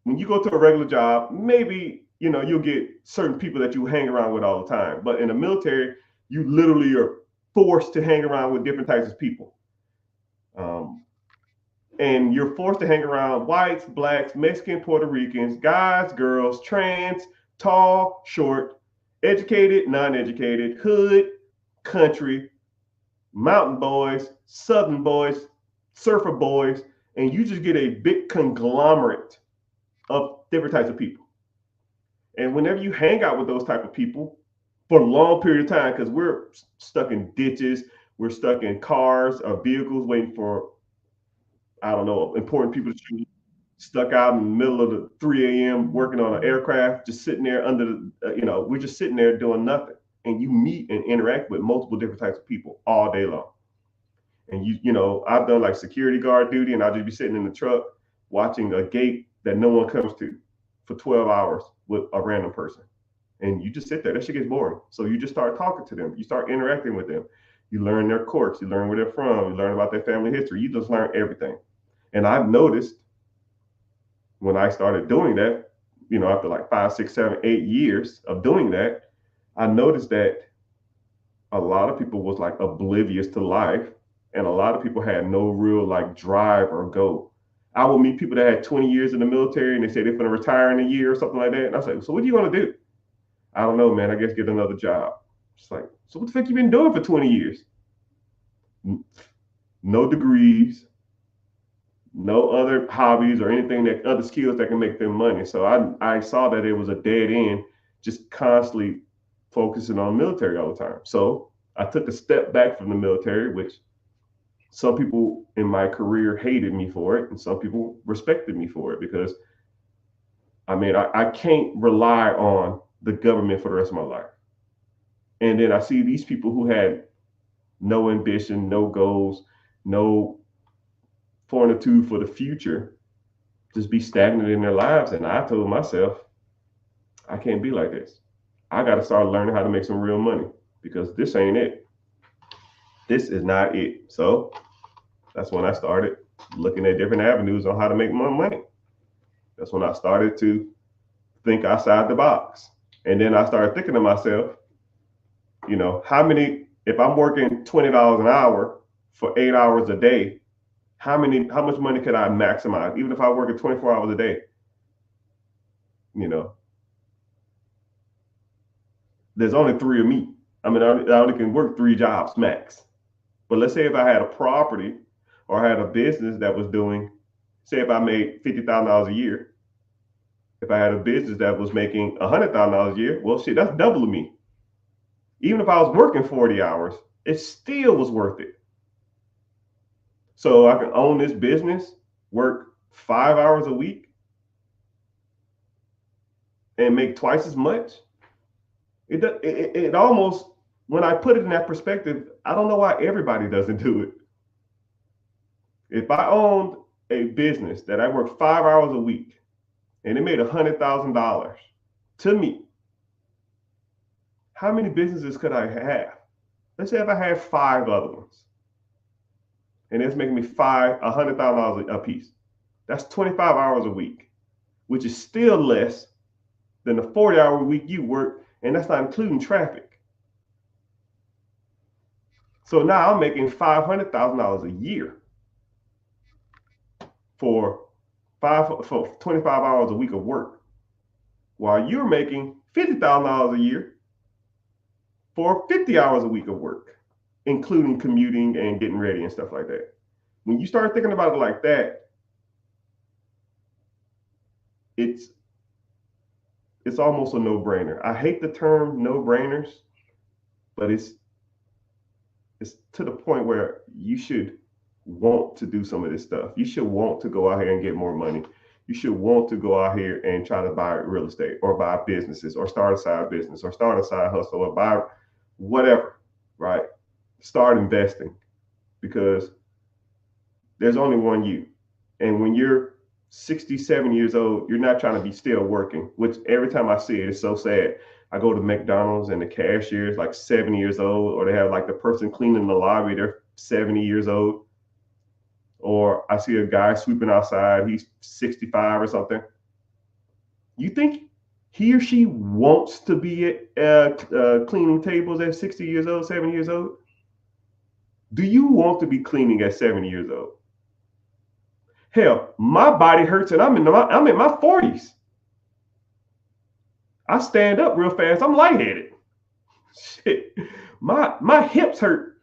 when you go to a regular job, maybe, you'll get certain people that you hang around with all the time. But in the military, you literally are forced to hang around with different types of people. Um, and you're forced to hang around whites, blacks, Mexican, Puerto Ricans, guys, girls, trans, tall, short, educated, non-educated, hood, country, mountain boys, southern boys, surfer boys, and you just get a big conglomerate of different types of people. And whenever you hang out with those type of people for a long period of time, because we're stuck in ditches, we're stuck in cars or vehicles waiting for, I don't know, important people to shoot, stuck out in the middle of the 3 a.m. working on an aircraft, just sitting there under we're just sitting there doing nothing. And you meet and interact with multiple different types of people all day long. And I've done like security guard duty, and I'll just be sitting in the truck watching a gate that no one comes to for 12 hours with a random person. And you just sit there. That shit gets boring. So you just start talking to them. You start interacting with them. You learn their quirks. You learn where they're from. You learn about their family history. You just learn everything. And I've noticed when I started doing that, after like 5, 6, 7, 8 years of doing that, I noticed that a lot of people was like oblivious to life, and a lot of people had no real like drive or goal. I would meet people that had 20 years in the military and they say they're going to retire in a year or something like that. And I was like, so what are you going to do? I don't know, man. I guess get another job. It's like, so what the fuck you been doing for 20 years? No degrees, no other hobbies or anything, that other skills that can make them money. So I saw that it was a dead end, just constantly focusing on military all the time. So I took a step back from the military, which some people in my career hated me for it, and some people respected me for it, because I can't rely on the government for the rest of my life. And then I see these people who had no ambition, no goals, no fortitude for the future, just be stagnant in their lives. And I told myself, I can't be like this. I got to start learning how to make some real money, because this ain't it. This is not it. So that's when I started looking at different avenues on how to make more money. That's when I started to think outside the box. And then I started thinking to myself, if I'm working $20 an hour for 8 hours a day, how much money could I maximize? Even if I work at 24 hours a day, there's only three of me. I only can work 3 jobs max. But let's say if I had a property or I had a business that was doing, say if I made $50,000 a year, if I had a business that was making $100,000 a year, well, shit, that's double of me. Even if I was working 40 hours, it still was worth it. So I can own this business, work 5 hours a week, and make twice as much. It almost, when I put it in that perspective, I don't know why everybody doesn't do it. If I owned a business that I worked 5 hours a week and it made $100,000 to me, how many businesses could I have? Let's say if I had 5 other ones, and it's making me $100,000 a piece. That's 25 hours a week, which is still less than the 40-hour week you work, and that's not including traffic. So now I'm making $500,000 a year for 25 hours a week of work, while you're making $50,000 a year for 50 hours a week of work, including commuting and getting ready and stuff like that. When you start thinking about it like that, it's almost a no-brainer. I hate the term no-brainers, but it's to the point where you should want to do some of this stuff. You should want to go out here and get more money. You should want to go out here and try to buy real estate or buy businesses or start a side business or start a side hustle or buy whatever, right? Start investing, because there's only one you. And when you're 67 years old, you're not trying to be still working, which every time I see it, it's so sad. I go to McDonald's and the cashier is like 70 years old, or they have like the person cleaning the lobby, they're 70 years old. Or I see a guy sweeping outside, he's 65 or something. You think he or she wants to be cleaning tables at 60 years old, 70 years old? Do you want to be cleaning at 70 years old? Hell, my body hurts and I'm in my 40s. I stand up real fast, I'm lightheaded. Shit, my hips hurt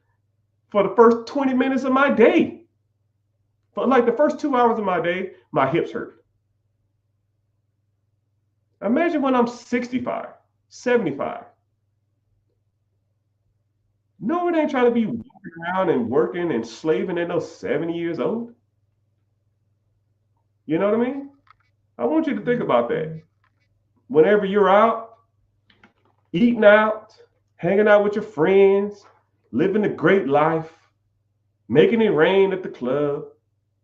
for the first 20 minutes of my day. For like the first 2 hours of my day, my hips hurt. Imagine when I'm 65, 75. No, it ain't trying to be walking around and working and slaving at those 70 years old. You know what I mean? I want you to think about that. Whenever you're out, eating out, hanging out with your friends, living a great life, making it rain at the club,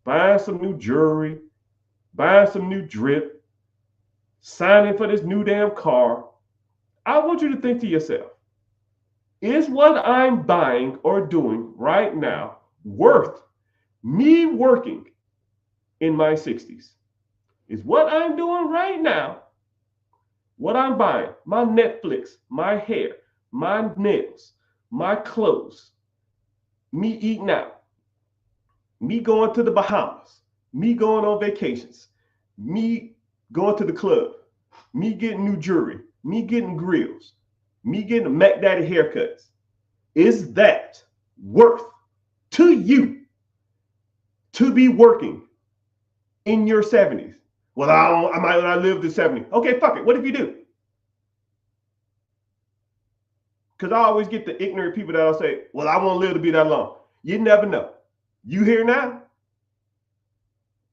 buying some new jewelry, buying some new drip, signing for this new damn car, I want you to think to yourself, is what I'm buying or doing right now worth me working in my 60s? Is what I'm doing right now, what I'm buying, my Netflix, my hair, my nails, my clothes, me eating out, me going to the Bahamas, me going on vacations, me going to the club, me getting new jewelry, me getting grills, me getting Mac Daddy haircuts. Is that worth to you to be working in your 70s? Well, I might not live to 70. Okay, fuck it. What if you do? Because I always get the ignorant people that'll say, well, I won't live to be that long. You never know. You here now?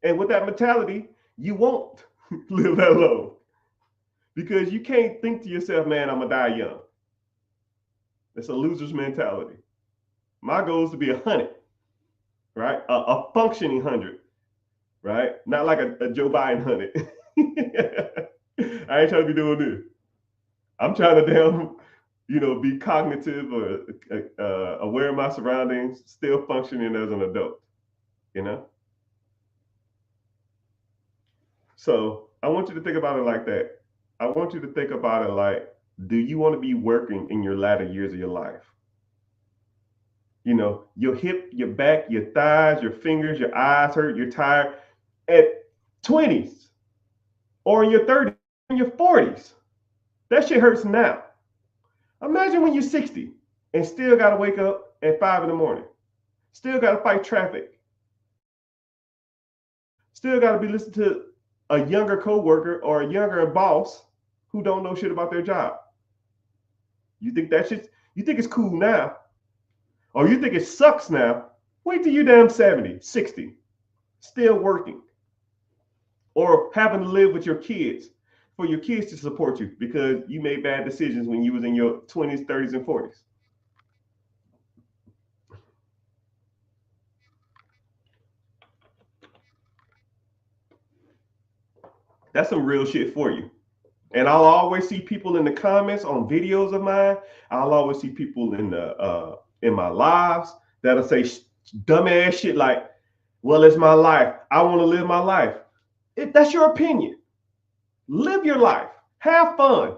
And with that mentality, you won't live that long. Because you can't think to yourself, man, I'm going to die young. It's a loser's mentality. My goal is to be 100, right? A functioning 100, right? Not like a Joe Biden 100. I ain't trying to be doing this. I'm trying to be cognitive or aware of my surroundings, still functioning as an adult, So I want you to think about it like that. I want you to think about it like, do you want to be working in your latter years of your life? Your hip, your back, your thighs, your fingers, your eyes hurt, you're tired at 20s or in your 30s, in your 40s. That shit hurts now. Imagine when you're 60 and still got to wake up at 5 in the morning. Still got to fight traffic. Still got to be listening to a younger coworker or a younger boss who don't know shit about their job. You think it's cool now? Or you think it sucks now? Wait till you're damn 70, 60, still working. Or having to live with your kids, for your kids to support you because you made bad decisions when you was in your 20s, 30s, and 40s. That's some real shit for you. And I'll always see people in the comments on videos of mine. I'll always see people in my lives that'll say dumbass shit like, well, it's my life. I want to live my life. That's your opinion. Live your life. Have fun.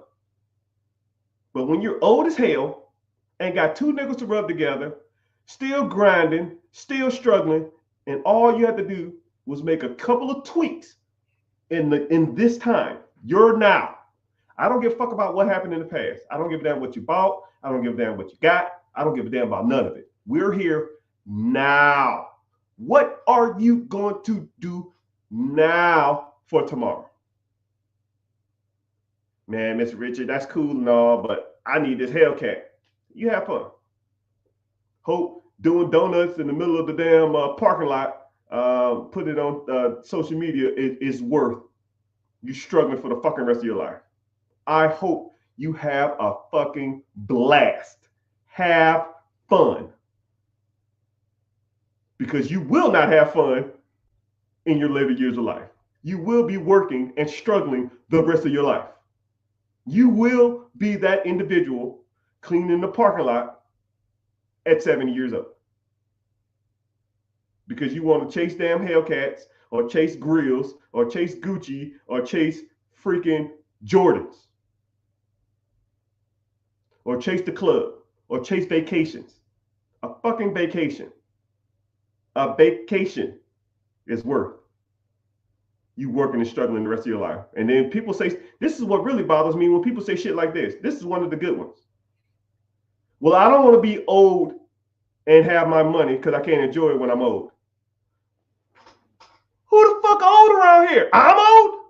But when you're old as hell and got two nickels to rub together, still grinding, still struggling, and all you had to do was make a couple of tweaks in this time, you're now. I don't give a fuck about what happened in the past. I don't give a damn what you bought. I don't give a damn what you got. I don't give a damn about none of it. We're here now. What are you going to do now for tomorrow? Man, Mr. Richard, that's cool and all, but I need this Hellcat. You have fun. Hope doing donuts in the middle of the damn parking lot, put it on social media is worth you struggling for the fucking rest of your life. I hope you have a fucking blast. Have fun. Because you will not have fun in your later years of life. You will be working and struggling the rest of your life. You will be that individual cleaning the parking lot at 70 years old. Because you want to chase damn Hellcats or chase grills or chase Gucci or chase freaking Jordans or chase the club or chase vacations. A fucking vacation. A vacation is worth you working and struggling the rest of your life. And then people say, this is what really bothers me when people say shit like this. This is one of the good ones. Well, I don't want to be old and have my money because I can't enjoy it when I'm old. Who the fuck old around here? I'm old?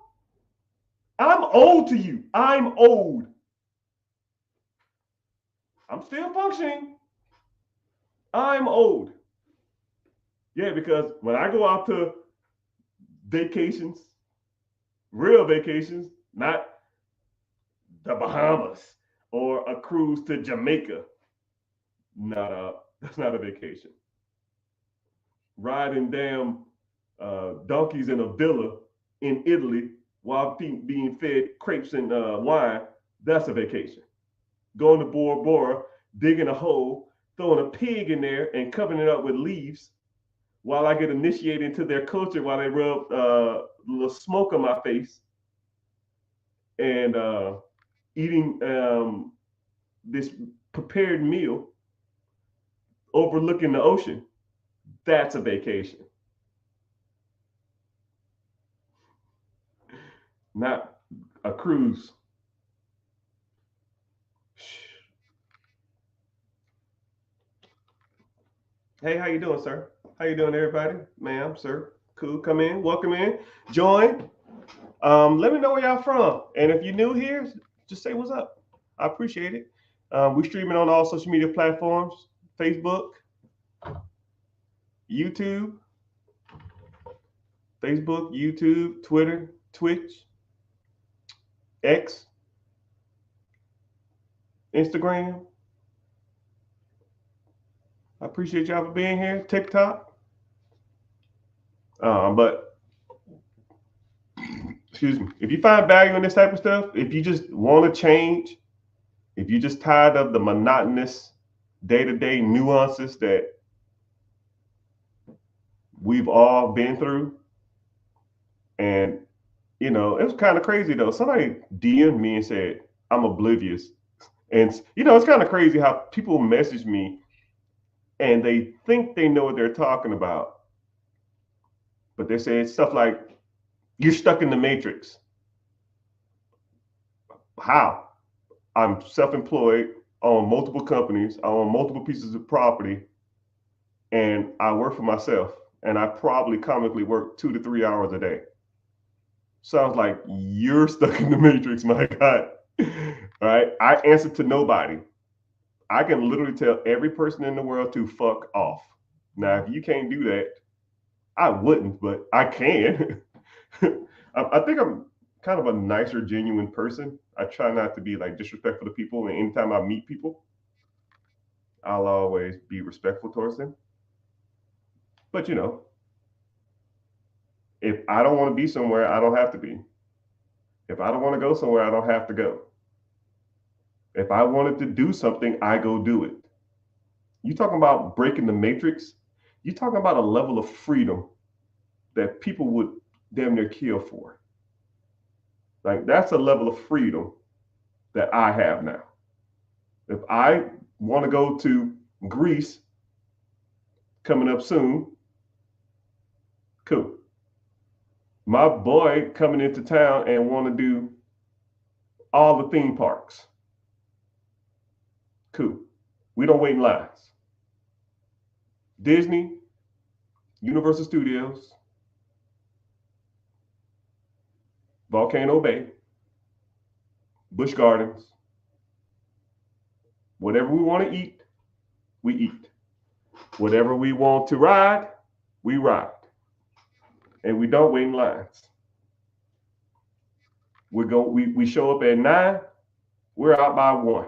I'm old to you. I'm old. I'm still functioning. I'm old. Yeah, because when I go out to vacations, real vacations, not the Bahamas or a cruise to Jamaica, that's not a vacation. Riding damn donkeys in a villa in Italy while being fed crepes and wine, that's a vacation. Going to Bora Bora, digging a hole, throwing a pig in there and covering it up with leaves while I get initiated into their culture while they rub a little smoke on my face and eating this prepared meal overlooking the ocean. That's a vacation. Not a cruise. Hey, how you doing, sir? How you doing, everybody? Ma'am, sir. Cool. Come in. Welcome in. Join. Let me know where y'all from. And if you're new here, just say what's up. I appreciate it. We're streaming on all social media platforms. Facebook, YouTube, Twitter, Twitch, X, Instagram. I appreciate y'all for being here. TikTok. But excuse me, if you find value in this type of stuff, if you just want to change, if you're just tired of the monotonous day-to-day nuances that we've all been through, and it was kind of crazy though. Somebody DM'd me and said I'm oblivious, and it's kind of crazy how people message me and they think they know what they're talking about, but they say stuff like, "You're stuck in the matrix." How? I'm self-employed, I own multiple companies, I own multiple pieces of property, and I work for myself. And I probably comically work 2 to 3 hours a day. Sounds like you're stuck in the matrix, my God. All right. I answer to nobody. I can literally tell every person in the world to fuck off. Now, if you can't do that, I wouldn't, but I can. I think I'm kind of a nicer, genuine person. I try not to be like disrespectful to people. And anytime I meet people, I'll always be respectful towards them. But if I don't want to be somewhere, I don't have to be. If I don't want to go somewhere, I don't have to go. If I wanted to do something, I go do it. You talking about breaking the matrix? You talking about a level of freedom that people would damn near kill for. Like that's a level of freedom that I have now. If I want to go to Greece coming up soon, cool. My boy coming into town and want to do all the theme parks, cool. We don't wait in lines. Disney, Universal Studios, Volcano Bay, Busch Gardens, whatever we want to eat, we eat. Whatever we want to ride, we ride. And we don't wait in lines. We show up at 9, we're out by 1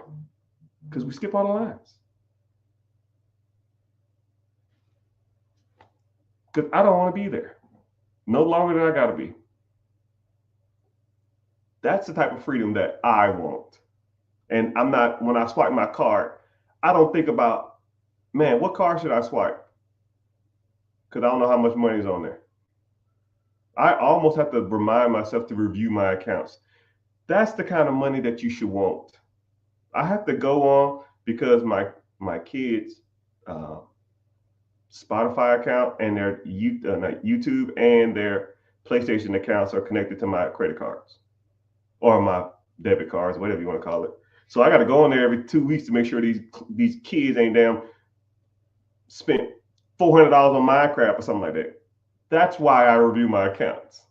because we skip all the lines. Because I don't want to be there no longer than I got to be. That's the type of freedom that I want. And I'm not, when I swipe my card, I don't think about, man, what card should I swipe? Because I don't know how much money is on there. I almost have to remind myself to review my accounts. That's the kind of money that you should want. I have to go on because my kids' Spotify account and their YouTube and their PlayStation accounts are connected to my credit cards or my debit cards, whatever you want to call it. So I got to go on there every 2 weeks to make sure these kids ain't damn spent $400 on Minecraft or something like that. That's why I review my accounts,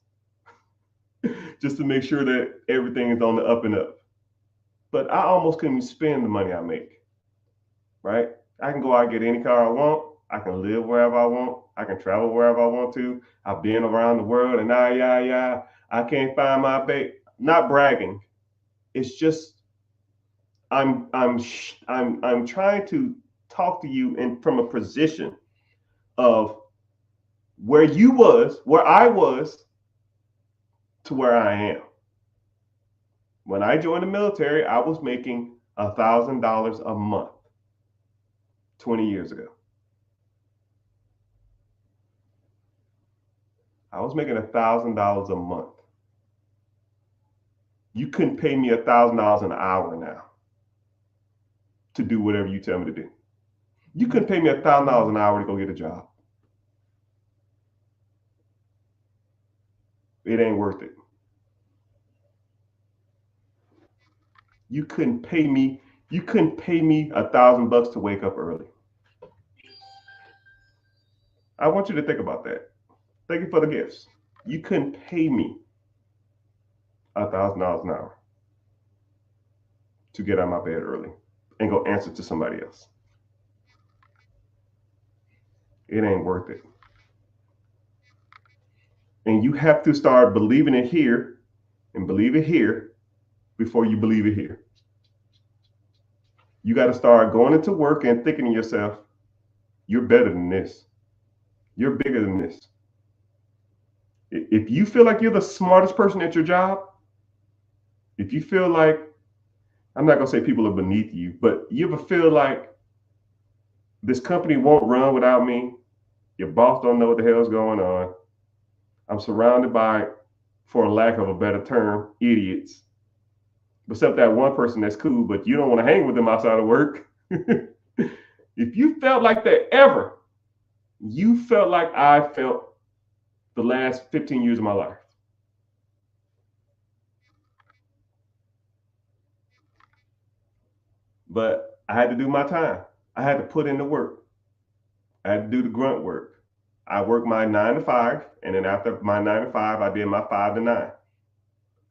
just to make sure that everything is on the up and up. But I almost couldn't even spend the money I make, right? I can go out and get any car I want. I can live wherever I want. I can travel wherever I want to. I've been around the world and I can't find my babe. Not bragging. It's just I'm trying to talk to you from a position of where I was to where I am. When I joined the military, I was making $1,000 a month 20 years ago. I was making $1,000 a month. You couldn't pay me $1,000 an hour now to do whatever you tell me to do. You couldn't pay me $1,000 an hour to go get a job. It ain't worth it. You couldn't pay me $1,000 to wake up early. I want you to think about that. Thank you for the gifts. You couldn't pay me $1,000 an hour to get out of my bed early and go answer to somebody else. It ain't worth it. And you have to start believing it here and believe it here before you believe it here. You got to start going into work and thinking to yourself, you're better than this. You're bigger than this. If you feel like you're the smartest person at your job, if you feel like, I'm not going to say people are beneath you, but you ever feel like this company won't run without me? Your boss don't know what the hell's going on. I'm surrounded by, for lack of a better term, idiots. Except that one person that's cool, but you don't want to hang with them outside of work. If you felt like that ever, you felt like I felt the last 15 years of my life. But I had to do my time. I had to put in the work. I had to do the grunt work. I worked my 9 to 5, and then after my 9 to 5, I did my 5 to 9.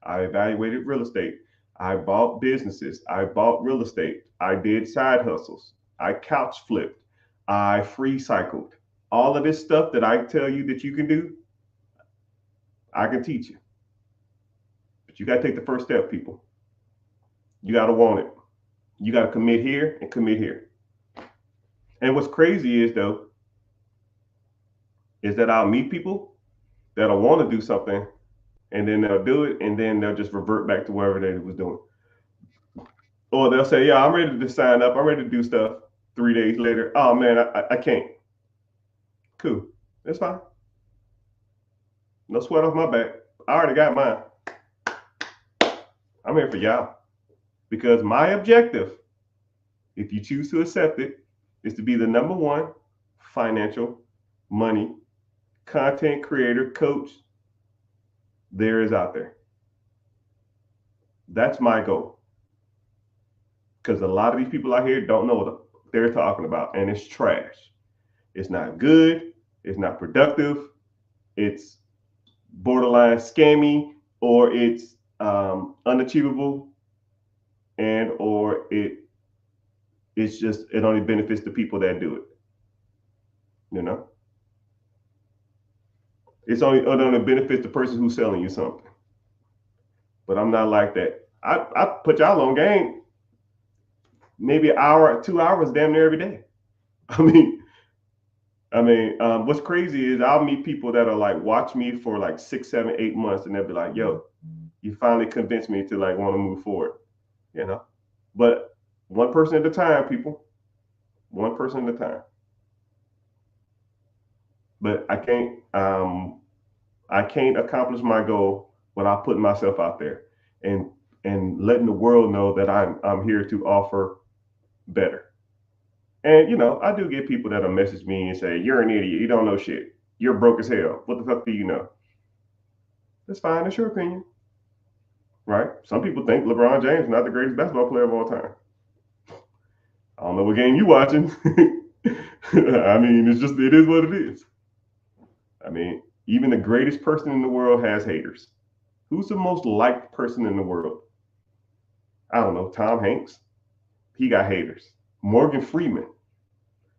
I evaluated real estate. I bought businesses. I bought real estate. I did side hustles. I couch flipped. I free cycled. All of this stuff that I tell you that you can do, I can teach you. But you got to take the first step, people. You got to want it. You got to commit here and commit here. And what's crazy is, though, is that I'll meet people that'll want to do something, and then they'll do it, and then they'll just revert back to wherever they was doing. Or they'll say, yeah, I'm ready to sign up. I'm ready to do stuff. 3 days later, oh, man, I can't. Cool. That's fine. No sweat off my back. I already got mine. I'm here for y'all because my objective, if you choose to accept it, is to be the number one financial, money, content creator, coach there is out there. That's my goal. Because a lot of these people out here don't know what they're talking about, and it's trash. It's not good. It's not productive. It's borderline scammy, or it's unachievable, and or it's just it only benefits the people that do it. You know, it only benefits the person who's selling you something. But I'm not like that. I put y'all on game maybe an hour, 2 hours, damn near every day. I mean, what's crazy is I'll meet people that are like watch me for like 6, 7, 8 months, and they'll be like, "Yo, you finally convinced me to like want to move forward." You know, but one person at a time, people. One person at a time. But I can't accomplish my goal without putting myself out there and letting the world know that I'm here to offer better. And I do get people that'll message me and say, "You're an idiot. You don't know shit. You're broke as hell. What the fuck do you know?" That's fine. That's your opinion, right? Some people think LeBron James is not the greatest basketball player of all time. I don't know what game you watching. I mean, it is what it is. I mean, even the greatest person in the world has haters. Who's the most liked person in the world? I don't know. Tom Hanks. He got haters. Morgan Freeman.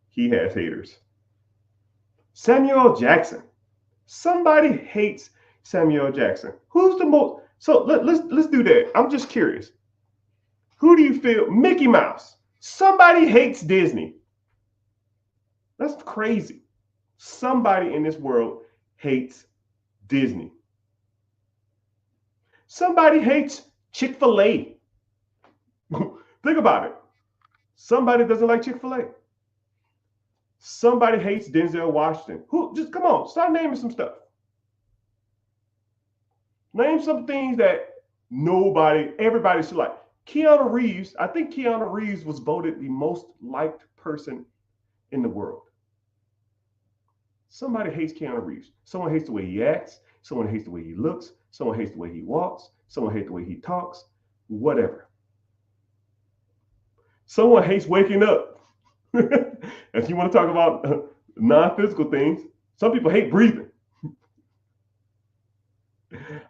He has haters. Samuel Jackson. Somebody hates Samuel Jackson. Who's the most? So let's do that. I'm just curious. Who do you feel? Mickey Mouse. Somebody hates Disney. That's crazy. Somebody in this world hates Disney. Somebody hates Chick-fil-A. Think about it. Somebody doesn't like Chick-fil-A. Somebody hates Denzel Washington. Who? Just come on, start naming some stuff. Name some things that everybody should like. Keanu Reeves, I think Keanu Reeves was voted the most liked person in the world. Somebody hates Keanu Reeves. Someone hates the way he acts. Someone hates the way he looks. Someone hates the way he walks. Someone hates the way he talks. Whatever. Someone hates waking up. If you want to talk about non-physical things, some people hate breathing.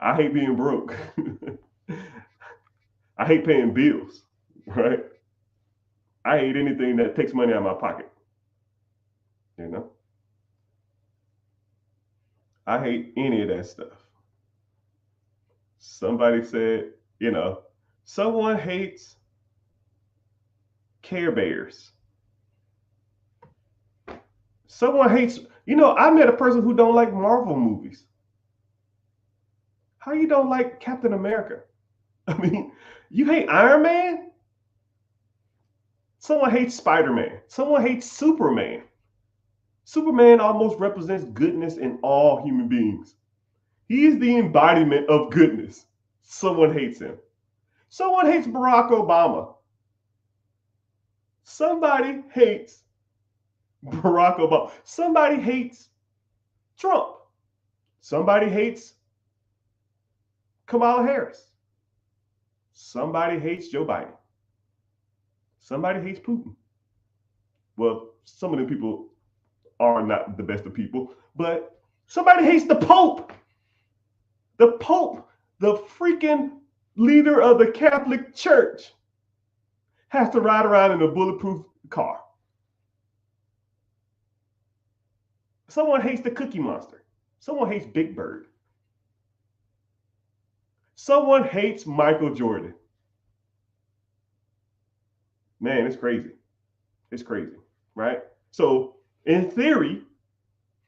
I hate being broke. I hate paying bills, right? I hate anything that takes money out of my pocket. You know? I hate any of that stuff. Somebody said, someone hates Care Bears. Someone hates, I met a person who don't like Marvel movies. How you don't like Captain America? I mean, you hate Iron Man? Someone hates Spider-Man. Someone hates Superman. Superman almost represents goodness in all human beings. He is the embodiment of goodness. Someone hates him. Someone hates Barack Obama. Somebody hates Barack Obama. Somebody hates Trump. Somebody hates Kamala Harris. Somebody hates Joe Biden. Somebody hates Putin. Well, some of the people are not the best of people, but somebody hates the Pope. The Pope, the freaking leader of the Catholic Church, has to ride around in a bulletproof car. Someone hates the Cookie Monster. Someone hates Big Bird. Someone hates Michael Jordan. Man, it's crazy. It's crazy, right? So, in theory,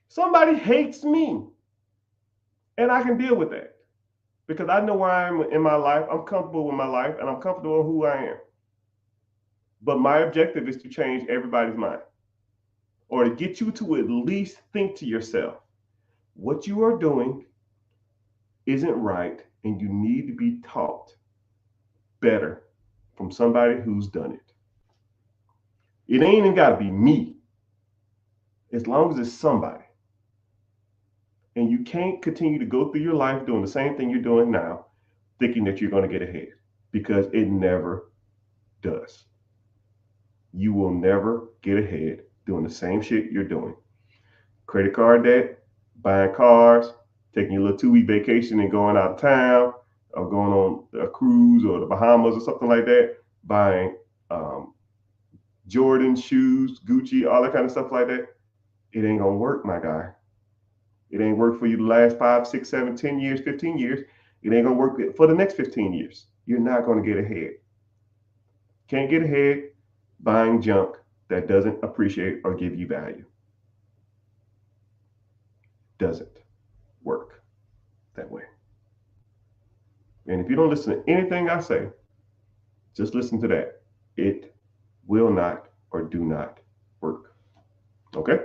somebody hates me. And I can deal with that because I know where I am in my life. I'm comfortable with my life and I'm comfortable with who I am. But my objective is to change everybody's mind or to get you to at least think to yourself, what you are doing isn't right and you need to be taught better from somebody who's done it. It ain't even got to be me, as long as it's somebody. And you can't continue to go through your life doing the same thing you're doing now, thinking that you're going to get ahead, because it never does. You will never get ahead doing the same shit you're doing. Credit card debt, buying cars, taking your little 2-week vacation and going out of town, or going on a cruise or the Bahamas or something like that, buying Jordan shoes, Gucci, all that kind of stuff like that. It ain't gonna work, my guy. It ain't worked for you the last 5, 6, 7, 10 years, 15 years. It ain't gonna work for the next 15 years. You're not gonna get ahead. Can't get ahead buying junk that doesn't appreciate or give you value. Doesn't work that way. And if you don't listen to anything I say, just listen to that. It will not or do not work. Okay?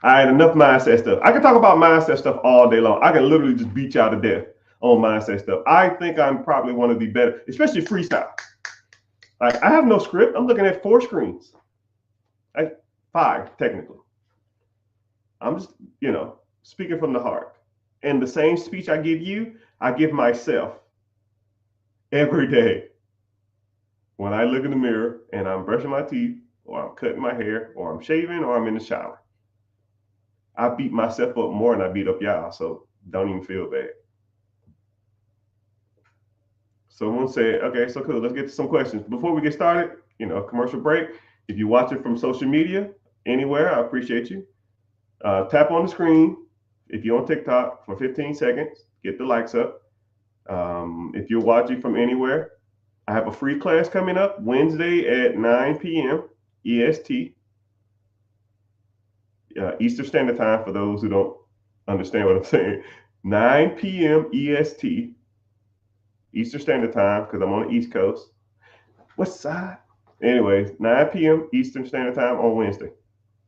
All right, enough mindset stuff. I can talk about mindset stuff all day long. I can literally just beat you out to death on mindset stuff. I think I'm probably one of the better, especially freestyle. Like, I have no script. I'm looking at 4 screens. Like 5, technically. I'm just, speaking from the heart. And the same speech I give you, I give myself every day. When I look in the mirror and I'm brushing my teeth, or I'm cutting my hair, or I'm shaving, or I'm in the shower. I beat myself up more than I beat up y'all, so don't even feel bad. Someone said, okay, so cool, let's get to some questions. Before we get started, commercial break. If you watch it from social media, anywhere, I appreciate you. Tap on the screen if you're on TikTok for 15 seconds, get the likes up. If you're watching from anywhere, I have a free class coming up Wednesday at 9 p.m. EST. Eastern Standard Time, for those who don't understand what I'm saying. 9 p.m. EST, Eastern Standard Time, because I'm on the East Coast. What side? Anyways, 9 p.m. Eastern Standard Time on Wednesday.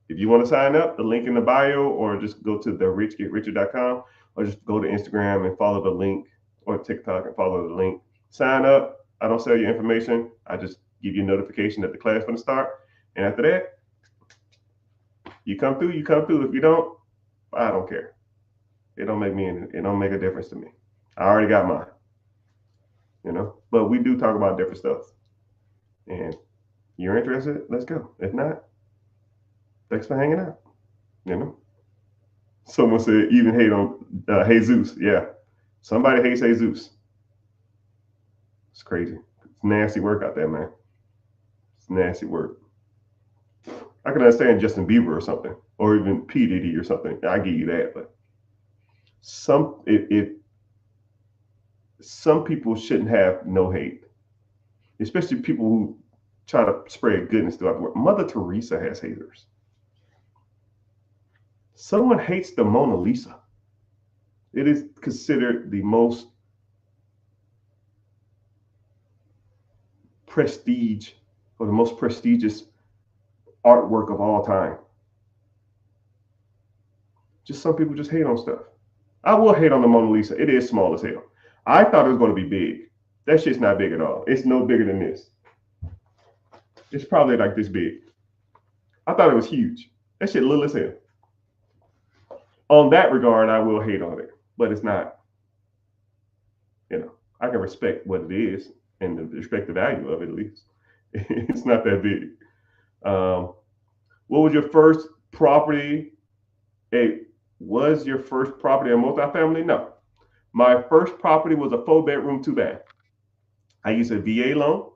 If you want to sign up, the link in the bio, or just go to therichgetricher.com, or just go to Instagram and follow the link, or TikTok and follow the link. Sign up. I don't sell your information. I just give you a notification that the class is going to start. And after that, you come through, you come through. If you don't, I don't care. It don't make a difference to me. I already got mine. But we do talk about different stuff. And you're interested? Let's go. If not, thanks for hanging out. Someone said even hate on Jesus. Yeah. Somebody hates Jesus. It's crazy. It's nasty work out there, man. It's nasty work. I can understand Justin Bieber or something, or even P. Diddy or something. I give you that, but some people shouldn't have no hate, especially people who try to spread goodness throughout the world. Mother Teresa has haters. Someone hates the Mona Lisa. It is considered the most prestige, or the most prestigious artwork of all time. Just some people just hate on stuff. I will hate on the Mona Lisa. It is small as hell. I thought it was going to be big. That shit's not big at all. It's no bigger than this. It's probably like this big. I thought it was huge. That shit little as hell. On that regard, I will hate on it, but it's not. I can respect what it is and respect the value of it at least. It's not that big. What was your first property? Was your first property a multifamily? No. My first property was a 4-bedroom, 2-bath. I used a VA loan.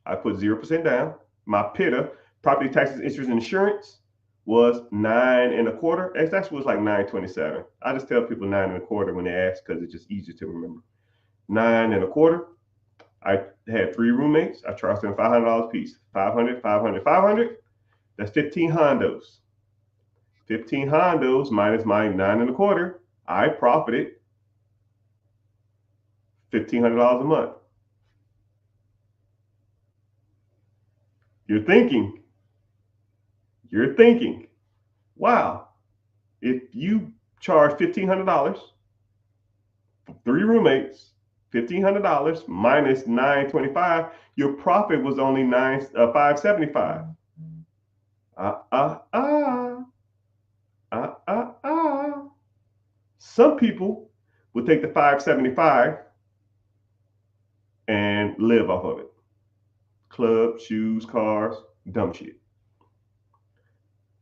I put 0% down. My PITA, property taxes, interest, and insurance, was 9.25%. It actually was like 9.27. I just tell people 9.25 when they ask, because it's just easier to remember. 9.25. I had 3 roommates. I charged them $500 a piece. 500, 500, 500. That's 15 hondos. 15 hondos minus my 9.25. I profited $1,500 a month. You're thinking, wow, if you charge $1,500 for 3 roommates $1,500 minus 925, your profit was only 575. Ah, ah, ah, ah, ah, ah. Some people will take the 575 and live off of it. Clubs, shoes, cars, dumb shit.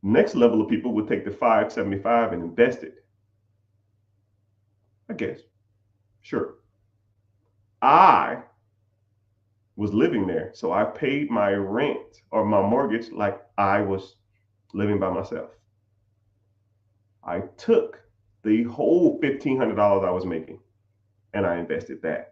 Next level of people would take the 575 and invest it. I guess. Sure. I was living there, so I paid my rent or my mortgage like I was living by myself. I took the whole $1,500 I was making and I invested that.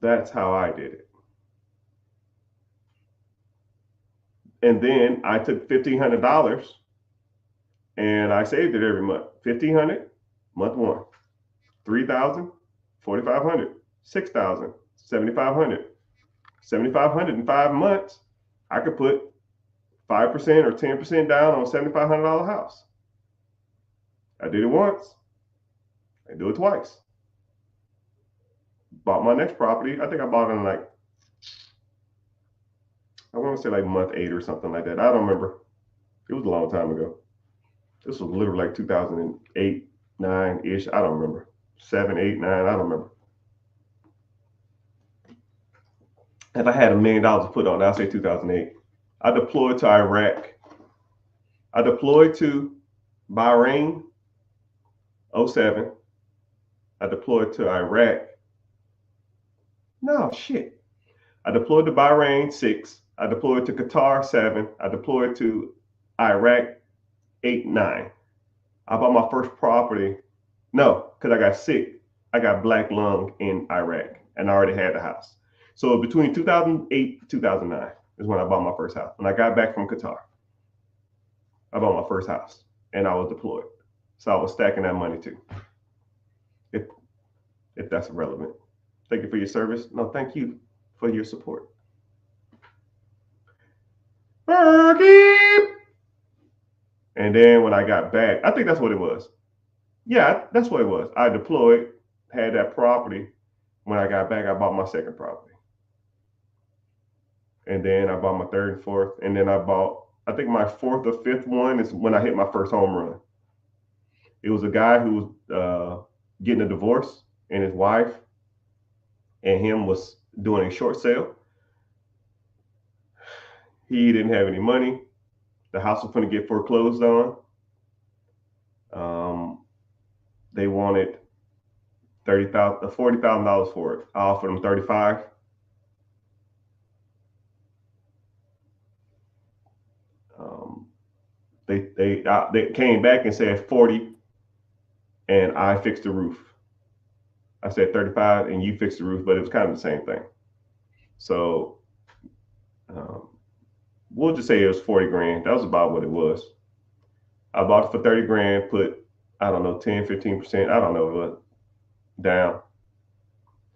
That's how I did it. And then I took $1,500 and I saved it every month. 1,500, month one. 3,000, 4,500, 6,000, 7,500, 7,500 in 5 months. I could put 5% or 10% down on a $7,500 house. I did it once. I do it twice. Bought my next property. I think I bought it in like, I want to say like month 8 or something like that. I don't remember. It was a long time ago. This was literally like 2008, 9-ish. I don't remember. 7, 8, 9. I don't remember. If I had $1 million to put on, I'll say 2008. I deployed to Iraq. I deployed to Bahrain, 07. I deployed to Iraq. No, shit. I deployed to Bahrain, 6. I deployed to Qatar, 7. I deployed to Iraq, 8, 9. I bought my first property. No, because I got sick. I got black lung in Iraq, and I already had the house. So between 2008 and 2009 is when I bought my first house. When I got back from Qatar, I bought my first house, and I was deployed. So I was stacking that money too. If that's relevant. Thank you for your service. No, thank you for your support. Berkey! And then when I got back, I think that's what it was. Yeah, that's what it was. I deployed, had that property. When I got back, I bought my second property. And then I bought my third and fourth. And then I bought, I think my fourth or fifth one is when I hit my first home run. It was a guy who was getting a divorce, and his wife and him was doing a short sale. He didn't have any money. The house was going to get foreclosed on. They wanted $40,000 for it. I offered them 35. They came back and said 40, and I fixed the roof. I said 35, and you fixed the roof, but it was kind of the same thing. So we'll just say it was 40 grand. That was about what it was. I bought it for 30 grand, put, I don't know, 10, 15%, I don't know what, down.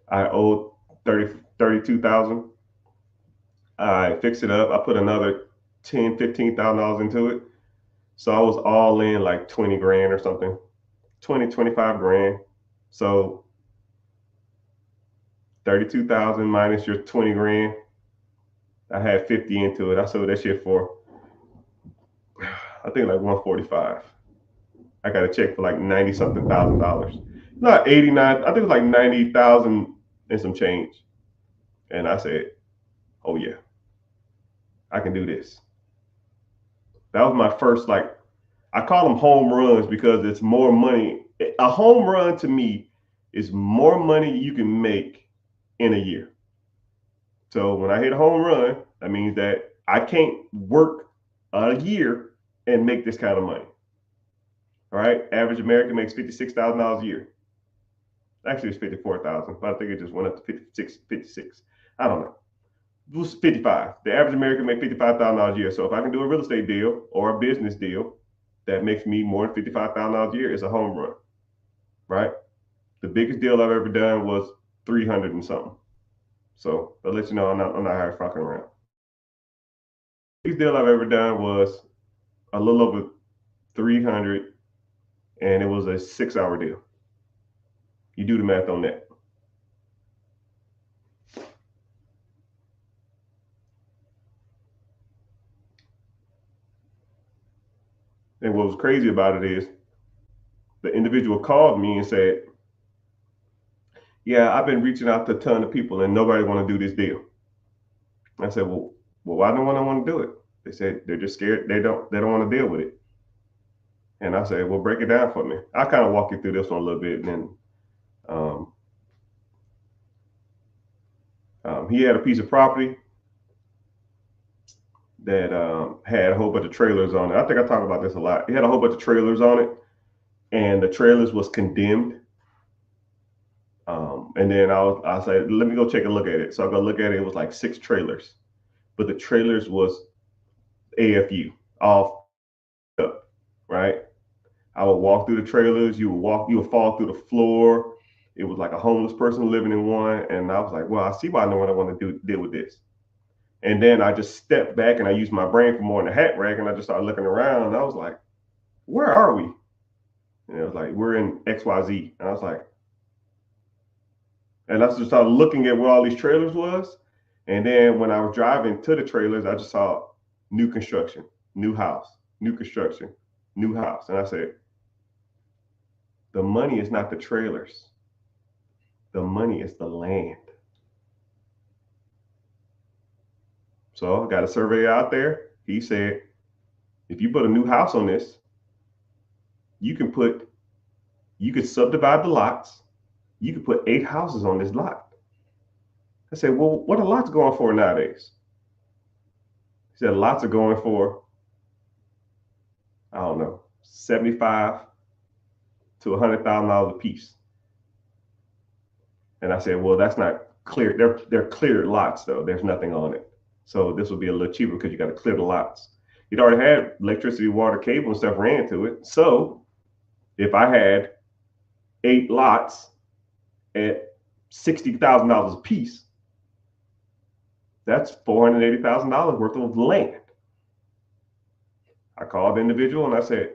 I owed 32,000. I fixed it up. I put another $10,000, $15,000 into it. So I was all in like 20 grand or something, 20, 25 grand. So 32,000 minus your 20 grand. I had 50 into it. I sold that shit for, I think like 145. I got a check for like 90 something $1,000. Not 89, I think it was like 90,000 and some change. And I said, oh yeah, I can do this. That was my first, like, I call them home runs because it's more money. A home run to me is more money you can make in a year. So when I hit a home run, that means that I can't work a year and make this kind of money. All right. Average American makes $56,000 a year. Actually, it's 54,000, but I think it just went up to 56. I don't know. It was 55. The average American makes $55,000 a year. So if I can do a real estate deal or a business deal that makes me more than $55,000 a year, it's a home run, right? The biggest deal I've ever done was 300 and something. So I'll let you know I'm not here fucking around. Biggest deal I've ever done was a little over 300, and it was a 6-hour deal. You do the math on that. And what was crazy about it is the individual called me and said, "Yeah, I've been reaching out to a ton of people and nobody want to do this deal." I said, "Well, why don't one want to do it?" They said they're just scared. They don't want to deal with it. And I said, "Well, break it down for me." I kind of walk you through this one a little bit, and then um, he had a piece of property that had a whole bunch of trailers on it. I think I talk about this a lot. He had a whole bunch of trailers on it, and the trailers was condemned. And then I said, let me go take a look at it. So I go look at it. It was like 6 trailers, but the trailers was AFU, all up, right? I would walk through the trailers. You would fall through the floor. It was like a homeless person living in one. And I was like, well, I see why no one I want to deal with this. And then I just stepped back and I used my brain for more than a hat rack. And I just started looking around and I was like, where are we? And it was like, we're in XYZ. And I was like, and I just started looking at where all these trailers was. And then when I was driving to the trailers, I just saw new construction, new house, new construction, new house. And I said, the money is not the trailers. The money is the land. So I got a surveyor out there. He said, if you put a new house on this, you could subdivide the lots. You could put 8 houses on this lot. I said, well, what are lots going for nowadays? He said, lots are going for, I don't know, $75,000 to $100,000 a piece. And I said, well, that's not clear. They're cleared lots though. There's nothing on it. So this will be a little cheaper because you got to clear the lots. You'd already had electricity, water, cable, and stuff ran to it. So if I had 8 lots at $60,000 a piece, that's $480,000 worth of land. I called the individual and I said,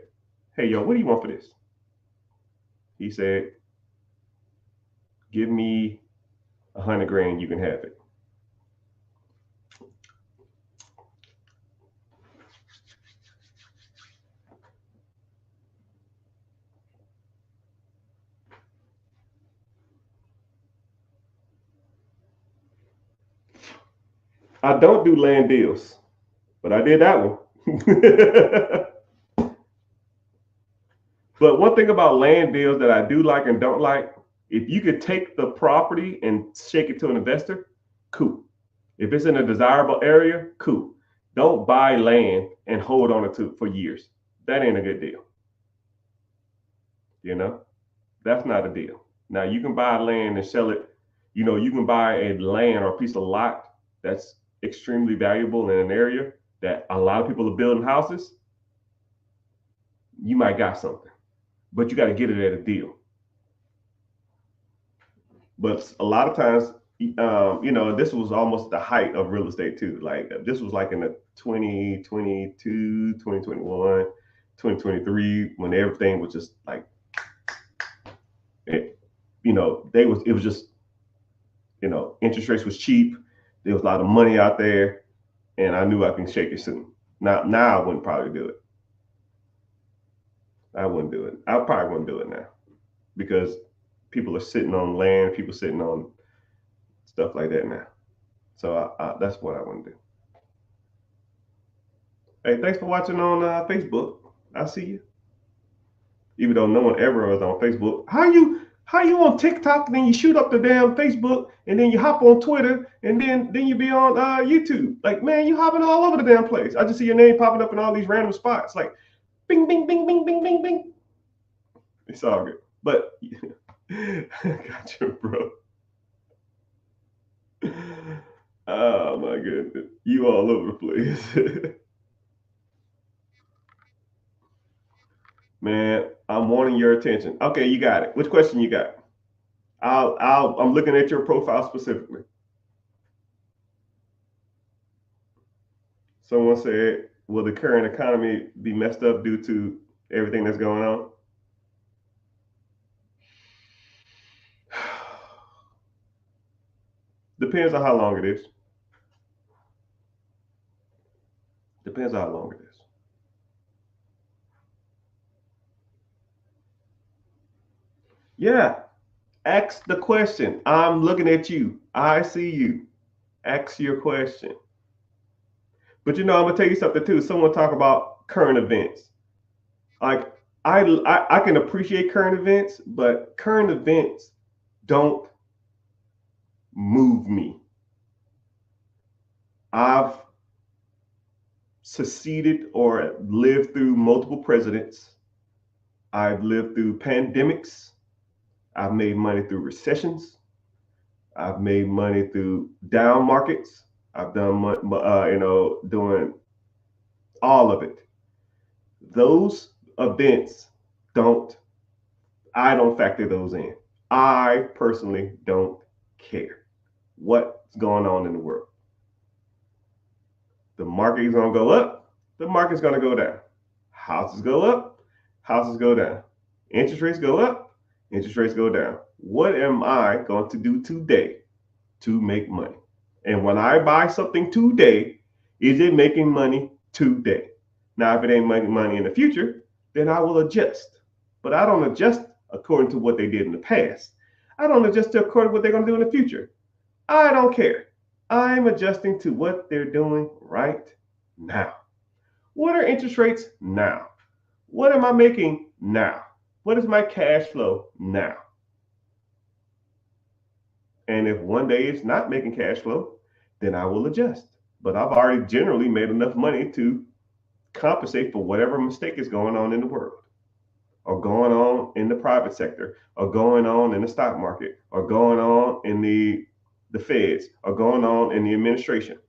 hey, yo, what do you want for this? He said, give me 100 grand, you can have it. I don't do land deals, but I did that one. But one thing about land deals that I do like and don't like, if you could take the property and shake it to an investor, cool. If it's in a desirable area, cool. Don't buy land and hold on to for years. That ain't a good deal. You know, that's not a deal. Now you can buy land and sell it. You can buy a land or a piece of lot that's extremely valuable in an area that a lot of people are building houses. You might got something, but you got to get it at a deal. But a lot of times, this was almost the height of real estate too. Like this was like in the 2022, 2021, 2023, when everything was just like, it was just, interest rates was cheap. There was a lot of money out there, and I knew I can shake it soon. Now I wouldn't probably do it. I wouldn't do it. I probably wouldn't do it now because people are sitting on land, people sitting on stuff like that now. So that's what I want to do. Hey, thanks for watching on Facebook. I see you. Even though no one ever was on Facebook. How you on TikTok and then you shoot up the damn Facebook and then you hop on Twitter and then you be on YouTube? Like, man, you hopping all over the damn place. I just see your name popping up in all these random spots. Like, bing, bing, bing, bing, bing, bing, bing. It's all good. But got you, bro. Oh my goodness. You all over the place. Man, I'm wanting your attention. Okay, you got it. Which question you got? I'm looking at your profile specifically. Someone said, will the current economy be messed up due to everything that's going on? Depends on how long it is. Depends on how long it is. Yeah. Ask the question. I'm looking at you. I see you. Ask your question. But I'm gonna tell you something too. Someone talk about current events. Like I can appreciate current events, but current events don't move me. I've succeeded or lived through multiple presidents. I've lived through pandemics. I've made money through recessions. I've made money through down markets. I've done, doing all of it. Those events don't, I don't factor those in. I personally don't care what's going on in the world. The market is going to go up, the market's going to go down. Houses go up, houses go down. Interest rates go up, interest rates go down. What am I going to do today to make money? And when I buy something today, is it making money today? Now, if it ain't making money in the future, then I will adjust. But I don't adjust according to what they did in the past. I don't adjust according to what they're going to do in the future. I don't care. I'm adjusting to what they're doing right now. What are interest rates now? What am I making now? What is my cash flow now? And if one day it's not making cash flow, then I will adjust. But I've already generally made enough money to compensate for whatever mistake is going on in the world, or going on in the private sector, or going on in the stock market, or going on in the feds, or going on in the administration.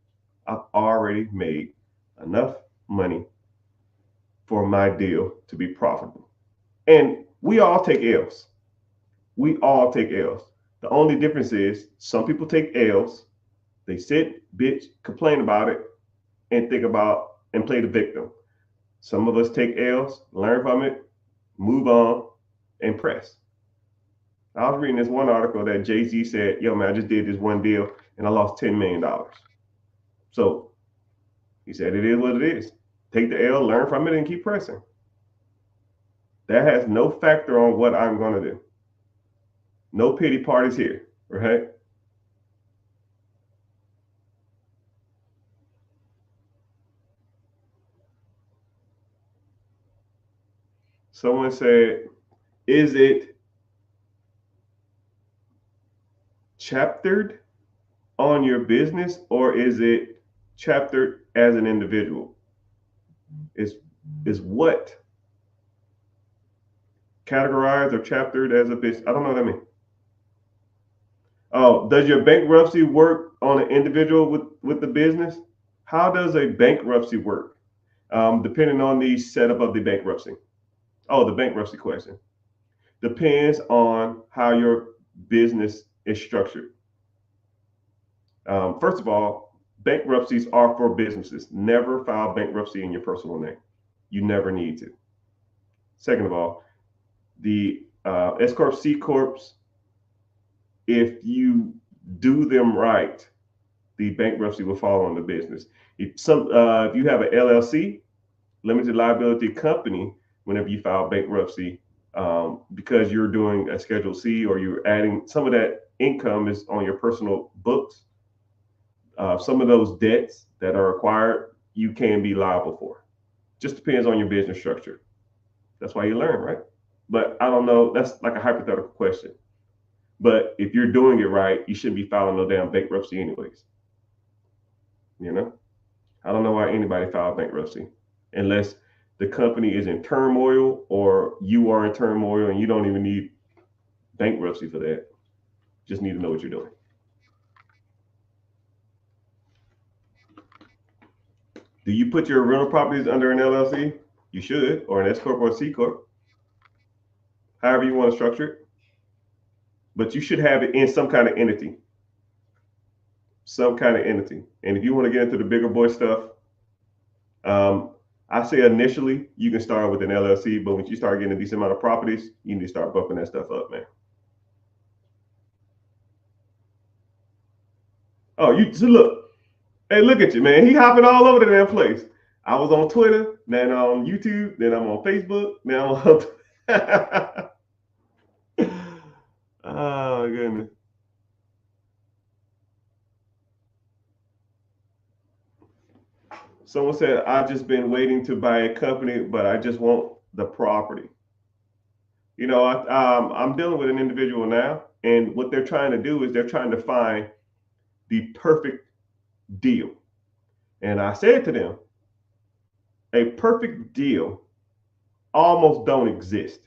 I've already made enough money for my deal to be profitable. And we all take L's. We all take L's. The only difference is some people take L's, they sit, bitch, complain about it, and think about and play the victim. Some of us take L's, learn from it, move on, and press. I was reading this one article that Jay-Z said, yo, man, I just did this one deal and I lost $10 million. So he said, it is what it is. Take the L, learn from it, and keep pressing. That has no factor on what I'm going to do. No pity parties here, right? Someone said, is it chaptered on your business or is it chaptered as an individual? Is what categorized or chaptered as a business? I don't know what I mean. Oh, does your bankruptcy work on an individual with the business? How does a bankruptcy work? Depending on the setup of the bankruptcy. Oh, the bankruptcy question. Depends on how your business is structured. First of all, bankruptcies are for businesses. Never file bankruptcy in your personal name. You never need to. Second of all, the S Corp, C Corps, if you do them right, the bankruptcy will fall on the business. If you have an LLC, limited liability company, whenever you file bankruptcy, because you're doing a Schedule C or you're adding some of that income is on your personal books, some of those debts that are acquired, you can be liable for. Just depends on your business structure. That's why you learn, right? But I don't know. That's like a hypothetical question. But if you're doing it right, you shouldn't be filing no damn bankruptcy anyways. I don't know why anybody filed bankruptcy unless the company is in turmoil or you are in turmoil and you don't even need bankruptcy for that. Just need to know what you're doing. Do you put your rental properties under an LLC? You should, or an S Corp or a C Corp. However you want to structure it. But you should have it in some kind of entity. Some kind of entity. And if you want to get into the bigger boy stuff, I say initially you can start with an LLC, but when you start getting a decent amount of properties, you need to start bumping that stuff up, man. Oh, you so look. Hey, look at you, man. He hopping all over the damn place. I was on Twitter, then on YouTube, then I'm on Facebook, now I'm on. Oh goodness. Someone said I've just been waiting to buy a company, but I just want the property. I'm dealing with an individual now, and what they're trying to do is they're trying to find the perfect deal. And I said to them, a perfect deal almost don't exist.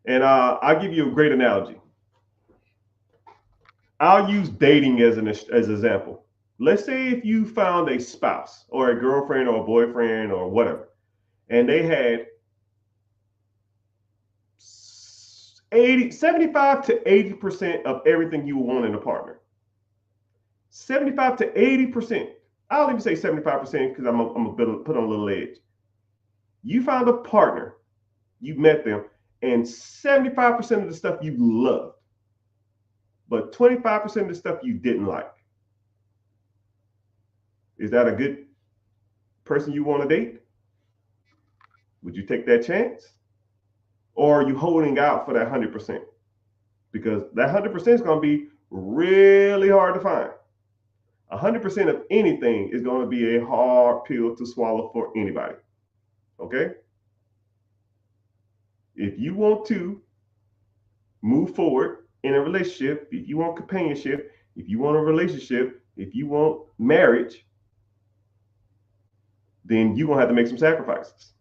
And I'll give you a great analogy. I'll use dating as an example. Let's say if you found a spouse or a girlfriend or a boyfriend or whatever, and they had 75 to 80% of everything you want in a partner. 75 to 80%. I'll even say 75% because I'm gonna put on a little edge. You found a partner, you met them, and 75% of the stuff you loved, but 25% of the stuff you didn't like. Is that a good person you want to date? Would you take that chance? Or are you holding out for that 100%? Because that 100% is going to be really hard to find. 100% of anything is going to be a hard pill to swallow for anybody. Okay? If you want to move forward in a relationship, if you want companionship, if you want a relationship, if you want marriage, then you're going to have to make some sacrifices.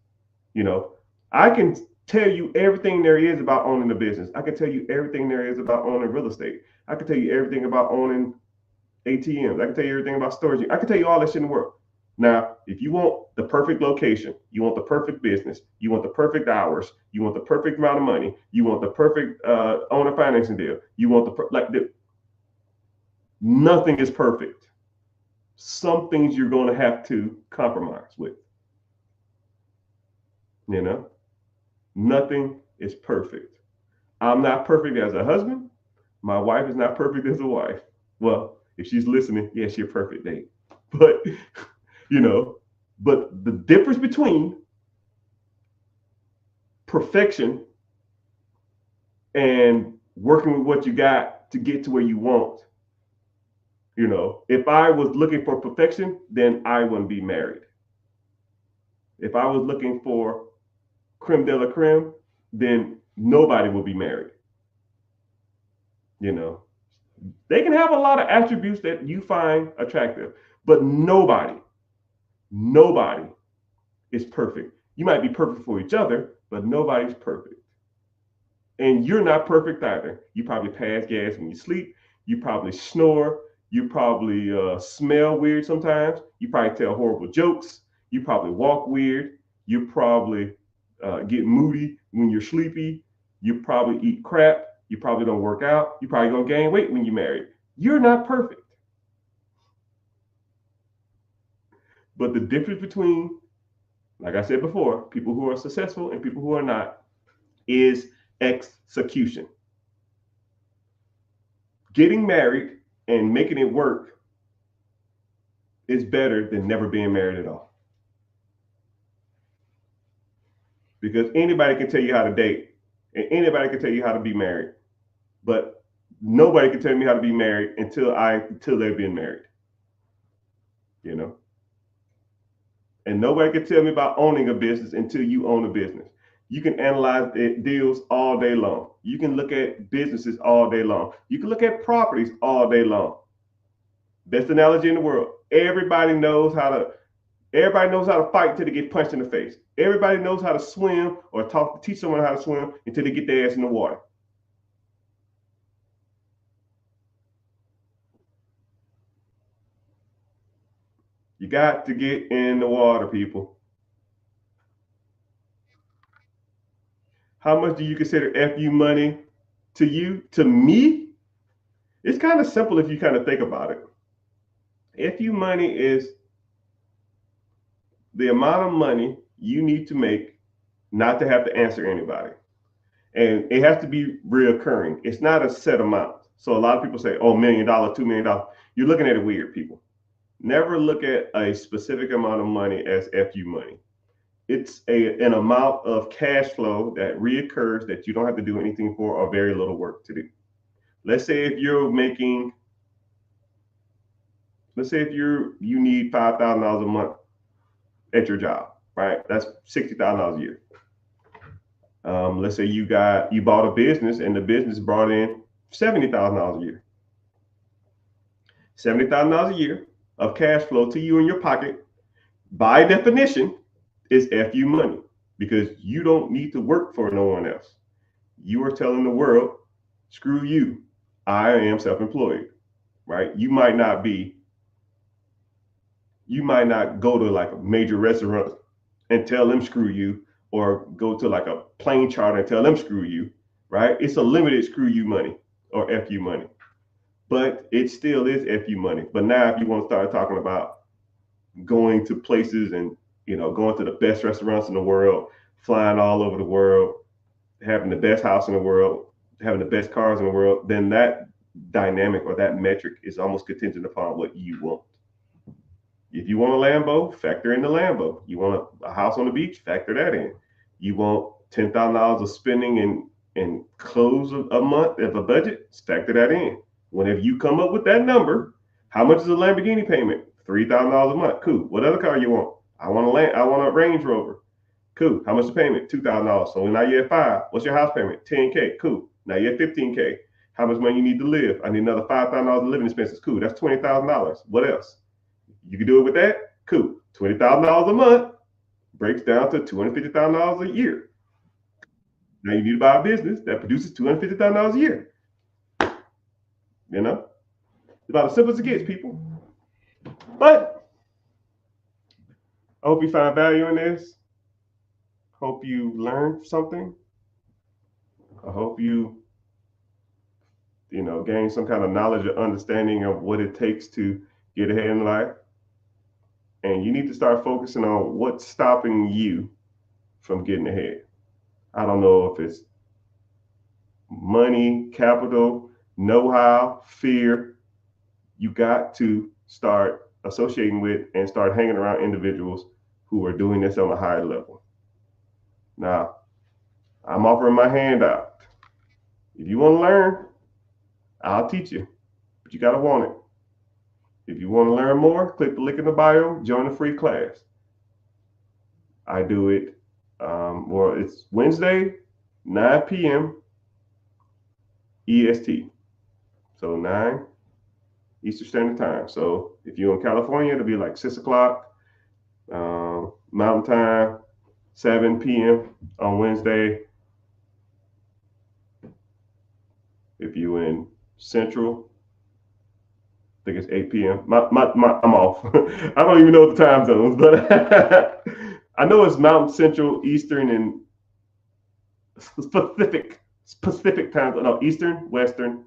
I can tell you everything there is about owning a business. I can tell you everything there is about owning real estate. I can tell you everything about owning ATMs. I can tell you everything about storage. I can tell you all that shit in the world. Now, if you want the perfect location, you want the perfect business, you want the perfect hours, you want the perfect amount of money, you want the perfect owner financing deal, you want nothing is perfect. Some things you're going to have to compromise with. Nothing is perfect. I'm not perfect as a husband. My wife is not perfect as a wife. Well, if she's listening, yeah, she's a perfect date. But, but the difference between perfection and working with what you got to get to where you want. If I was looking for perfection, then I wouldn't be married. If I was looking for creme de la creme, then nobody will be married. They can have a lot of attributes that you find attractive, but nobody is perfect. You might be perfect for each other, but nobody's perfect. And you're not perfect either. You probably pass gas when you sleep. You probably snore. You probably smell weird sometimes. You probably tell horrible jokes. You probably walk weird. You probably get moody when you're sleepy. You probably eat crap. You probably don't work out. You're probably going to gain weight when you're married. You're not perfect. But the difference between, like I said before, people who are successful and people who are not is execution. Getting married and making it work is better than never being married at all. Because anybody can tell you how to date and anybody can tell you how to be married. But nobody can tell me how to be married until they've been married. And nobody can tell me about owning a business until you own a business. You can analyze deals all day long. You can look at businesses all day long. You can look at properties all day long. Best analogy in the world. Everybody knows how to fight until they get punched in the face. Everybody knows how to swim or teach someone how to swim until they get their ass in the water. You got to get in the water, people. How much do you consider FU money to you? To me, it's kind of simple if you kind of think about it. FU money is the amount of money you need to make not to have to answer anybody. And it has to be reoccurring. It's not a set amount. So a lot of people say, oh, $1 million, $2 million. You're looking at it weird, people. Never look at a specific amount of money as FU money. It's an amount of cash flow that reoccurs that you don't have to do anything for or very little work to do. Let's say if you're making, you need $5,000 a month at your job, right? That's $60,000 a year. Let's say you bought a business and the business brought in $70,000 a year. $70,000 a year of cash flow to you in your pocket, by definition, is FU money, because you don't need to work for no one else. You are telling the world, screw you, I am self-employed, right? You might not go to like a major restaurant and tell them screw you, or go to like a plane charter and tell them screw you, right? It's a limited screw you money or FU money, but it still is FU money. But now if you want to start talking about going to places and, going to the best restaurants in the world, flying all over the world, having the best house in the world, having the best cars in the world, then that dynamic or that metric is almost contingent upon what you want. If you want a Lambo, factor in the Lambo. You want a house on the beach, factor that in. You want $10,000 of spending in close a month of a budget, factor that in. Whenever you come up with that number, how much is a Lamborghini payment? $3,000 a month. Cool. What other car you want? I want a Range Rover. Cool. How much the payment? $2,000. So now you're at 5. What's your house payment? $10K. Cool. Now you're at $15K. How much money you need to live? I need another $5,000 in living expenses. Cool. That's $20,000. What else? You can do it with that? Cool. $20,000 a month breaks down to $250,000 a year. Now you need to buy a business that produces $250,000 a year. It's about as simple as it gets, people. But I hope you find value in this. Hope you learned something. I hope you gain some kind of knowledge or understanding of what it takes to get ahead in life. And you need to start focusing on what's stopping you from getting ahead. I don't know if it's money, capital, know-how, fear. You got to start associating with and start hanging around individuals who are doing this on a higher level. Now, I'm offering my hand out. If you want to learn, I'll teach you, but you got to want it. If you want to learn more, click the link in the bio, join the free class. I do it, it's Wednesday, 9 p.m. EST. So 9 Eastern Standard Time. So if you're in California, it'll be like 6 o'clock Mountain Time, 7 p.m. on Wednesday. If you're in Central, I think it's 8 p.m. I'm off. I don't even know the time zones, but I know it's Mountain, Central, Eastern, and specific times. No, Eastern, Western,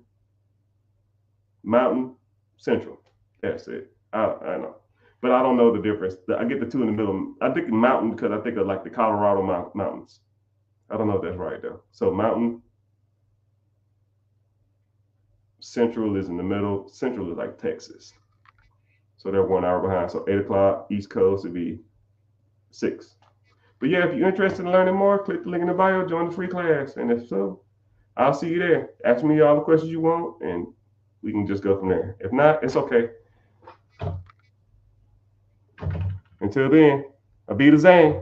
Mountain, Central. That's it. I know, but I don't know the difference. I get the two in the middle. I think Mountain because I think of like the Colorado mountains. I don't know if that's right though. So Mountain, Central is in the middle. Central is like Texas. So they're 1 hour behind. So 8 o'clock East Coast would be 6. But yeah, if you're interested in learning more, click the link in the bio, join the free class. And if so, I'll see you there. Ask me all the questions you want and we can just go from there. If not, it's okay. Until then, I'll be the Zane.